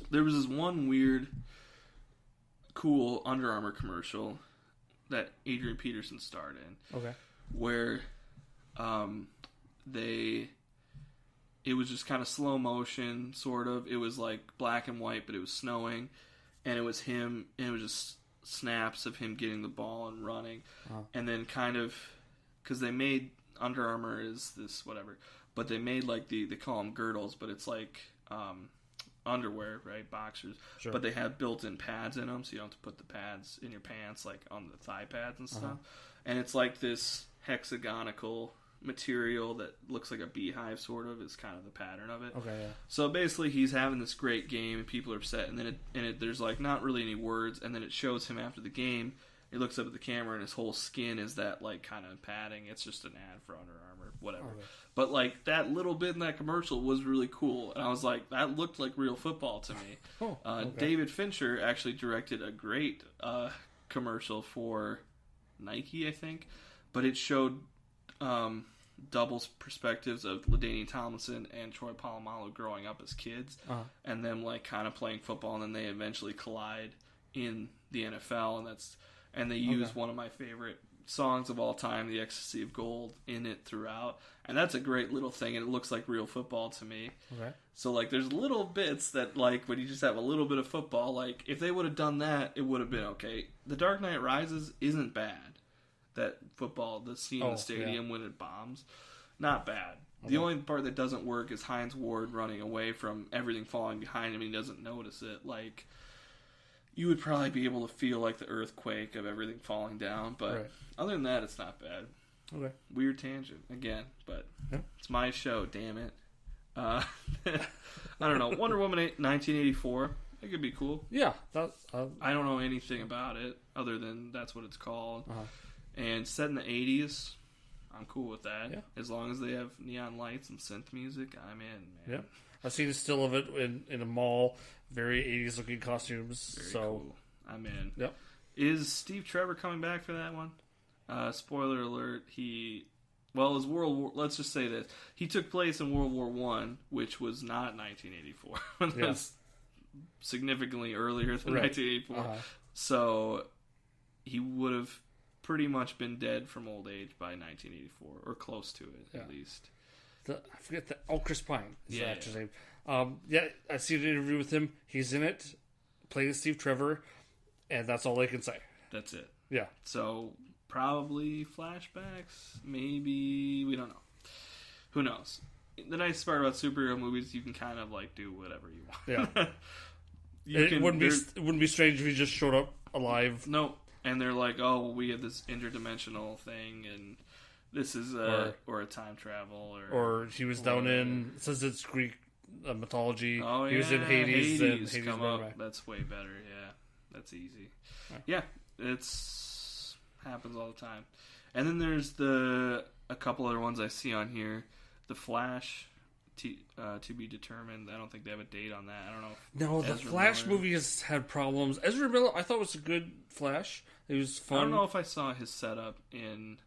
there was this one weird, cool Under Armour commercial that Adrian Peterson starred in. Okay. Where it was just kind of slow motion, sort of. It was like black and white, but it was snowing, and it was him, and it was just snaps of him getting the ball and running, and then kind of, because they made Under Armour is this whatever, but they made like they call them girdles, but it's like underwear, right? Boxers, sure. But they have built-in pads in them, so you don't have to put the pads in your pants, like on the thigh pads and stuff, and it's like this hexagonal material that looks like a beehive, sort of, is kind of the pattern of it. Okay, yeah. So basically, he's having this great game, and people are upset, and then there's like not really any words, and then it shows him after the game. He looks up at the camera, and his whole skin is that like kind of padding. It's just an ad for Under Armour, whatever. Okay. But like that little bit in that commercial was really cool, and I was like, that looked like real football to me. Okay. David Fincher actually directed a great commercial for Nike, I think. But it showed double perspectives of LaDainian Tomlinson and Troy Polamalu growing up as kids, and them like kind of playing football, and then they eventually collide in the NFL, and they use one of my favorite songs of all time, "The Ecstasy of Gold," in it throughout, and that's a great little thing, and it looks like real football to me. Okay. So like, there's little bits that like when you just have a little bit of football, like if they would have done that, it would have been okay. The Dark Knight Rises isn't bad. That football, the scene in the stadium when it bombs, not bad. The only part that doesn't work is Hines Ward running away from everything falling behind him and he doesn't notice it. Like, you would probably be able to feel like the earthquake of everything falling down, but other than that, it's not bad. Okay. Weird tangent, again, but it's my show, damn it. I don't know. Wonder Woman 1984. That could be cool. Yeah. I don't know anything about it other than that's what it's called. And set in the 80s, I'm cool with that. Yeah. As long as they have neon lights and synth music, I'm in, man. Yeah. I've seen a still of it in a mall. Very 80s looking costumes. Very cool. I'm in. Yep. Is Steve Trevor coming back for that one? Spoiler alert, let's just say this. He took place in World War I, which was not 1984. That's significantly earlier than 1984. So he would have pretty much been dead from old age by 1984, or close to it, at least. I forget Chris Pine is the actor's name. I see an interview with him. He's in it, playing Steve Trevor, and that's all I can say. That's it. Yeah. So, probably flashbacks, maybe, we don't know. Who knows? The nice part about superhero movies, you can kind of, like, do whatever you want. Yeah. It wouldn't be strange if he just showed up alive. No. And they're like, oh, well, we have this interdimensional thing, and this is or a time travel, or he was down in, it says it's Greek mythology. Oh, he was in Hades. Hades come up. That's way better. Yeah, that's easy. Right. Yeah, it's happens all the time. And then there's a couple other ones I see on here. The Flash to be determined. I don't think they have a date on that. I don't know. No, the Flash movie has had problems. Ezra Miller, I thought was a good Flash. It was fun. I don't know if I saw his setup in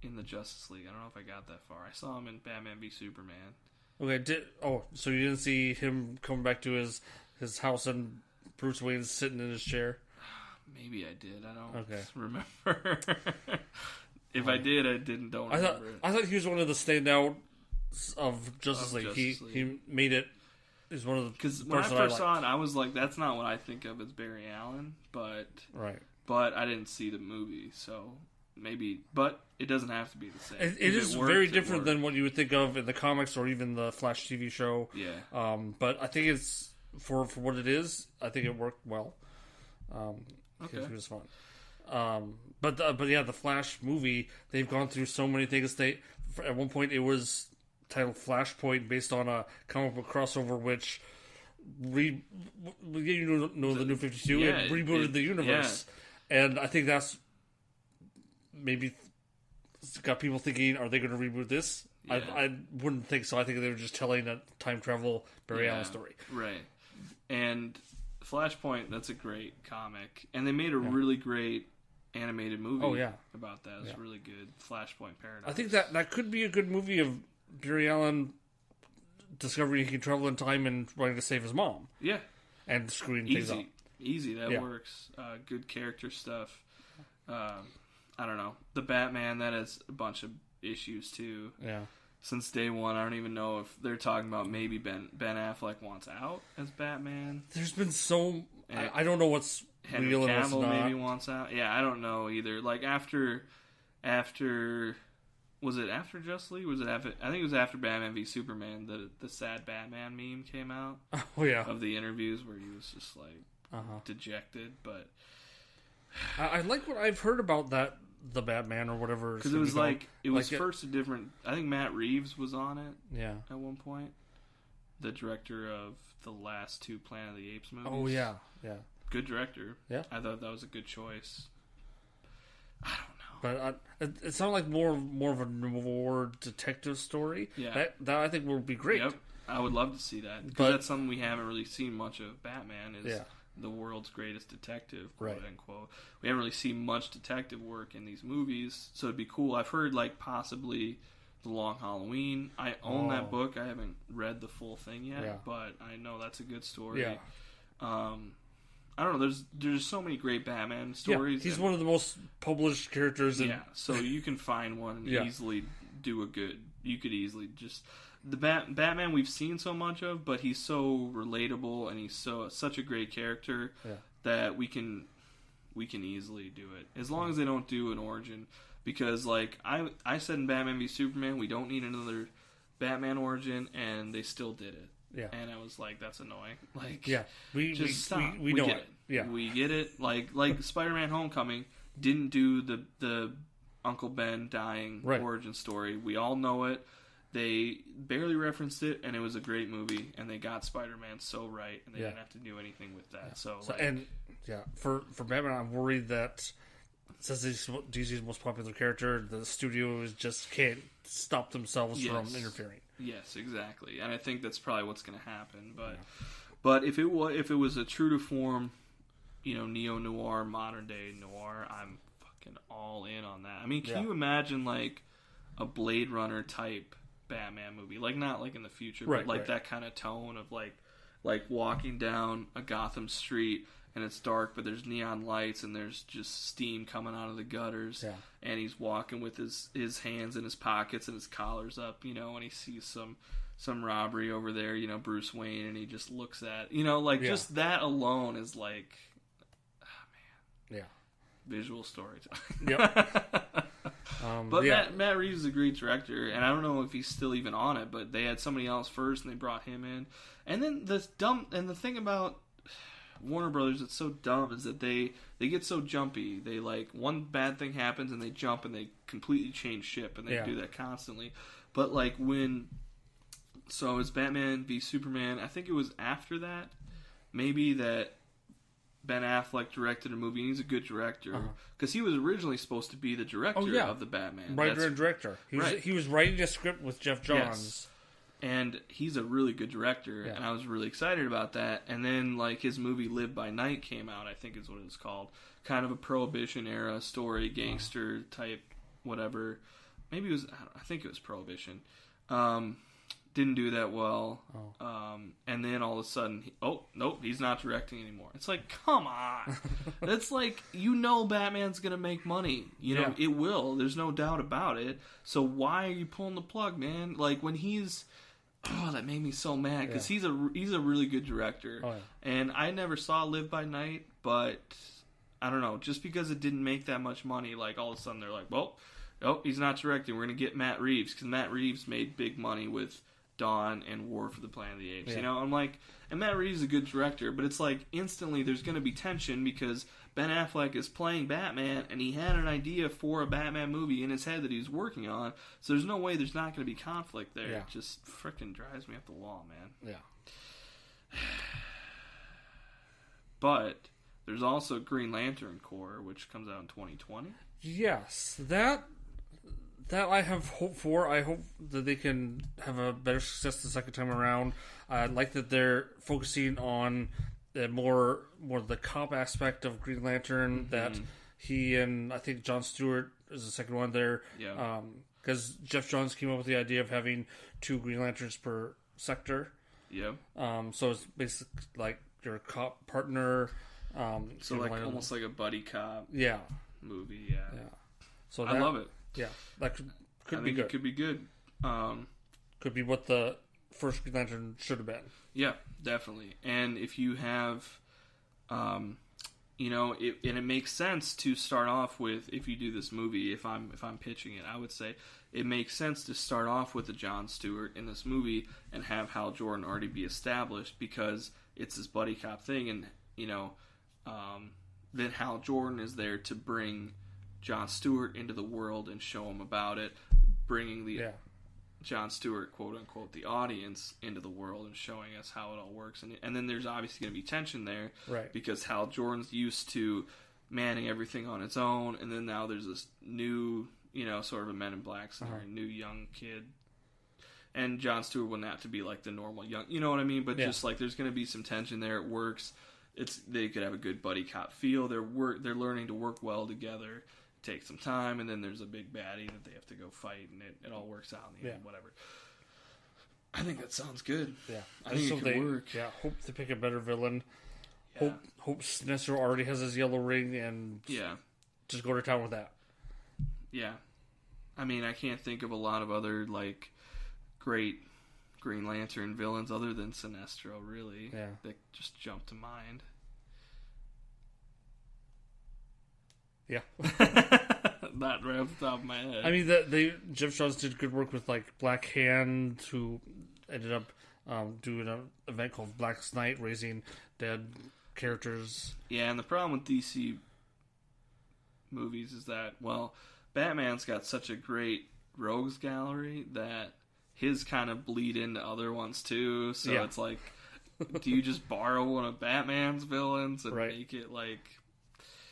the Justice League. I don't know if I got that far. I saw him in Batman v Superman. Okay, so you didn't see him coming back to his house and Bruce Wayne's sitting in his chair? Maybe I did. I don't remember. If I did, I don't remember it. I thought he was one of the standouts of Justice League. He made it. He's one of the... Because when I first saw it, I was like, that's not what I think of as Barry Allen, but I didn't see the movie, so maybe... But it doesn't have to be the same. It is very different than what you would think of in the comics or even the Flash TV show. Yeah. But I think it's... For what it is, I think it worked well. Okay. It was fun. But yeah, the Flash movie, they've gone through so many things. At one point it was titled Flashpoint, based on a comic book crossover, which the New 52, it rebooted the universe, and I think that's maybe got people thinking, are they going to reboot this? Yeah. I wouldn't think so. I think they were just telling a time travel Barry Allen story, right? And Flashpoint, that's a great comic, and they made a really great animated movie about that. It's really good. Flashpoint Paradox. I think that could be a good movie of Barry Allen discovering he can travel in time and wanting to save his mom. Yeah. And screwing things up. Easy, that works. Good character stuff. I don't know. The Batman, that has a bunch of issues too. Yeah. Since day one, I don't even know if they're talking about maybe Ben Affleck wants out as Batman. There's been I don't know what's Henry real and what's Cavill not. maybe wants out. Yeah, I don't know either. Like after was it after Justice League? Was it after? I think it was after Batman v Superman. The sad Batman meme came out. Oh yeah, of the interviews where he was just like dejected. But I like what I've heard about the Batman or whatever. Because it was first a different. I think Matt Reeves was on it. Yeah, at one point, the director of the last two Planet of the Apes movies. Oh yeah. Good director. Yeah, I thought that was a good choice. I don't know, but it sounded like more of a noir detective story. Yeah, that I think would be great. Yep, I would love to see that, because that's something we haven't really seen much of. Batman is the world's greatest detective, quote unquote. We haven't really seen much detective work in these movies, so it'd be cool. I've heard possibly The Long Halloween. I own that book. I haven't read the full thing yet, but I know that's a good story. Yeah. I don't know. There's so many great Batman stories. Yeah, he's one of the most published characters. So you can find one and easily do a good. You could easily just the Batman we've seen so much of, but he's so relatable and he's such a great character that we can easily do it as long as they don't do an origin. Because I said in Batman v Superman, we don't need another Batman origin, and they still did it. Yeah, and I was like, "That's annoying." We stop. We know get it. Yeah, we get it. Like Spider-Man: Homecoming didn't do the Uncle Ben dying origin story. We all know it. They barely referenced it, and it was a great movie. And they got Spider-Man so right, and they didn't have to do anything with that. For Batman, I'm worried that since he's DC's most popular character, the studios just can't stop themselves from interfering. Yes, exactly, and I think that's probably what's going to happen. But if it was a true to form, neo noir, modern day noir, I'm fucking all in on that. I mean, can you imagine a Blade Runner type Batman movie? Not in the future, but that kind of tone of like walking down a Gotham street. And it's dark, but there's neon lights, and there's just steam coming out of the gutters. Yeah. And he's walking with his hands in his pockets and his collar's up, and he sees some robbery over there, Bruce Wayne, and he just looks at, just that alone is man. Yeah. Visual storytelling. Yep. But Matt Reeves is a great director, and I don't know if he's still even on it, but they had somebody else first, and they brought him in. And then the thing about Warner Brothers that's so dumb is that they get so jumpy. They one bad thing happens and they jump and they completely change ship, and they do that constantly. But it's Batman v Superman. I think it was after that maybe that Ben Affleck directed a movie, and he's a good director because he was originally supposed to be the director of the Batman, writer and director. He was writing a script with Jeff Johns. Yes. And he's a really good director, and I was really excited about that. And then, like, his movie Live by Night came out, I think is what it was called. Kind of a Prohibition-era story, gangster-type, whatever. Maybe it was, I think it was Prohibition. Didn't do that well. And then all of a sudden, nope, he's not directing anymore. It's like, come on. That's like, Batman's going to make money. It will. There's no doubt about it. So why are you pulling the plug, man? Like, when he's... Oh, that made me so mad because he's a really good director, and I never saw Live by Night, but I don't know, just because it didn't make that much money, like all of a sudden they're like, well, he's not directing. We're gonna get Matt Reeves because Matt Reeves made big money with Dawn and War for the Planet of the Apes. I'm like, and Matt Reeves is a good director, but it's like instantly there's gonna be tension because Ben Affleck is playing Batman, and he had an idea for a Batman movie in his head that he was working on, so there's no way there's not going to be conflict there. It just freaking drives me up the wall, man. Yeah. But there's also Green Lantern Corps, which comes out in 2020. Yes, that I have hope for. I hope that they can have a better success the second time around. I like that they're focusing on more the cop aspect of Green Lantern, that he and I think Jon Stewart is the second one there. Yeah. Because Jeff Johns came up with the idea of having 2 Green Lanterns per sector. Yeah. So it's basically like your cop partner. So like almost like a buddy cop. Movie. Yeah. So I love it. Yeah. That could be good. It could be good. Could be what the first Green Lantern should have been. Yeah, definitely. And if you have, and it makes sense to start off with, if you do this movie, if I'm pitching it, I would say it makes sense to start off with a Jon Stewart in this movie and have Hal Jordan already be established because it's this buddy cop thing, and then Hal Jordan is there to bring Jon Stewart into the world and show him about it, bringing the Jon Stewart, quote unquote, the audience into the world and showing us how it all works. And then there's obviously going to be tension there, right? Because Hal Jordan's used to manning everything on its own, and then now there's this new, sort of a Men in Black scenario, new young kid. And Jon Stewart wouldn't have to be like the normal young, you know what I mean? But just like there's going to be some tension there. It works. They could have a good buddy cop feel. They're learning to work well together. Take some time, and then there's a big baddie that they have to go fight, and it all works out in the end, whatever. I think that sounds good. Yeah. I think it could work. Yeah, hope to pick a better villain. Yeah. Hope Sinestro already has his yellow ring, and just go to town with that. Yeah. I mean, I can't think of a lot of other, like, great Green Lantern villains other than Sinestro, really, that just jump to mind. Yeah. Not right off the top of my head. I mean, Jeff Johns did good work with, like, Black Hand, who ended up doing an event called Black Knight, raising dead characters. Yeah, and the problem with DC movies is that, well, Batman's got such a great rogues gallery that his kind of bleed into other ones, too. So it's like, do you just borrow one of Batman's villains and make it, like...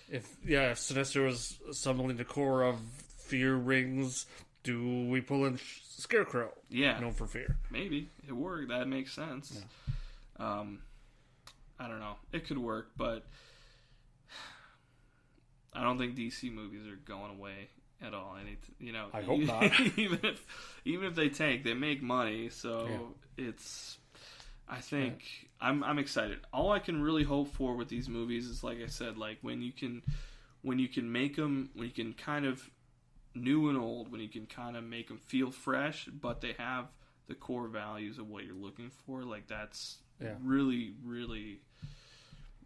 If Sinestro was summoning the core of fear rings, do we pull in Scarecrow? Yeah. Known for fear. Maybe. It worked. That makes sense. Yeah. I don't know. It could work, but I don't think DC movies are going away at all. I hope not. even if they tank, they make money, so it's... I think I'm excited. All I can really hope for with these movies is, like I said, like when you can make them, when you can kind of new and old, when you can kind of make them feel fresh, but they have the core values of what you're looking for. Like that's really, really.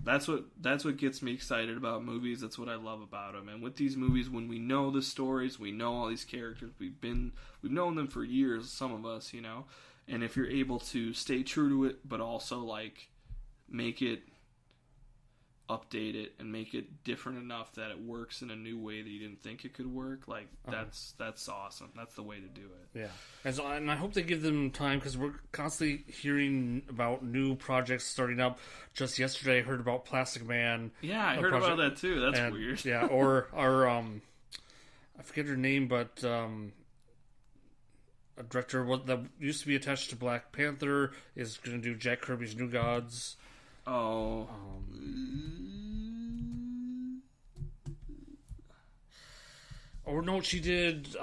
That's what gets me excited about movies. That's what I love about them. And with these movies, when we know the stories, we know all these characters. We've known them for years. Some of us, And if you're able to stay true to it, but also like make it update it and make it different enough that it works in a new way that you didn't think it could work, like that's awesome. That's the way to do it. Yeah, and I hope they give them time, because we're constantly hearing about new projects starting up. Just yesterday, I heard about Plastic Man. Yeah, I heard about that too. That's weird. Yeah, or our I forget her name, but a director that used to be attached to Black Panther is going to do Jack Kirby's New Gods. Oh. Or no, she did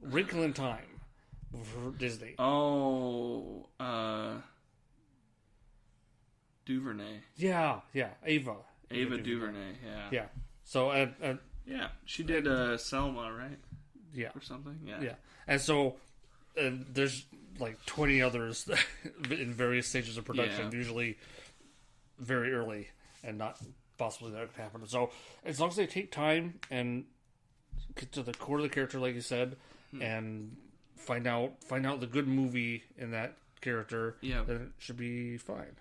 Wrinkle in Time for Disney. Oh, Duvernay. Yeah, Ava DuVernay, yeah. So, yeah, she did Selma, right? Yeah. Or something, yeah. And so, there's like 20 others in various stages of production, usually very early, and not possibly that could happen. So, as long as they take time and get to the core of the character, like you said, and find out the good movie in that character, then it should be fine.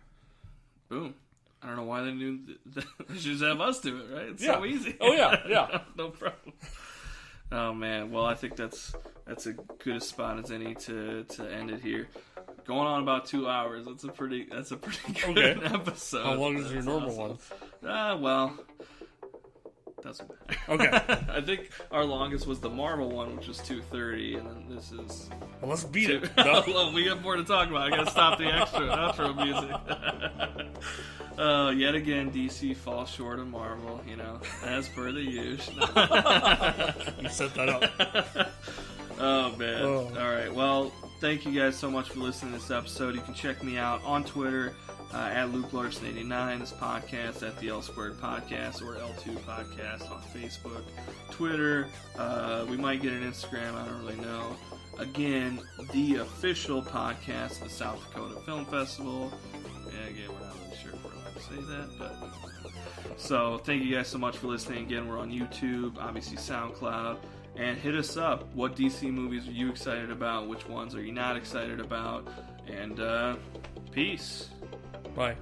Boom. I don't know why they knew they should just have us do it, right? It's so easy. Oh yeah. No problem. Oh man, well I think that's a good spot as any to end it here. Going on about 2 hours. That's a pretty good episode. How long is your normal one? Well, doesn't matter. Okay. I think our longest was the Marvel one, which was 2:30, and then this is. Well, let's beat it. Well, we have more to talk about. I gotta stop the outro music. Yet again, DC falls short of Marvel, as per the usual. You set that up. Oh, man. Oh. All right. Well, thank you guys so much for listening to this episode. You can check me out on Twitter at LukeLarson89, this podcast at the L Squared Podcast, or L2 Podcast on Facebook, Twitter. We might get an Instagram. I don't really know. Again, the official podcast of the South Dakota Film Festival. Yeah, again, we're not really sure if we're allowed to say that, but so thank you guys so much for listening. Again, we're on YouTube, obviously SoundCloud, and hit us up. What DC movies are you excited about? Which ones are you not excited about? And peace. Bye.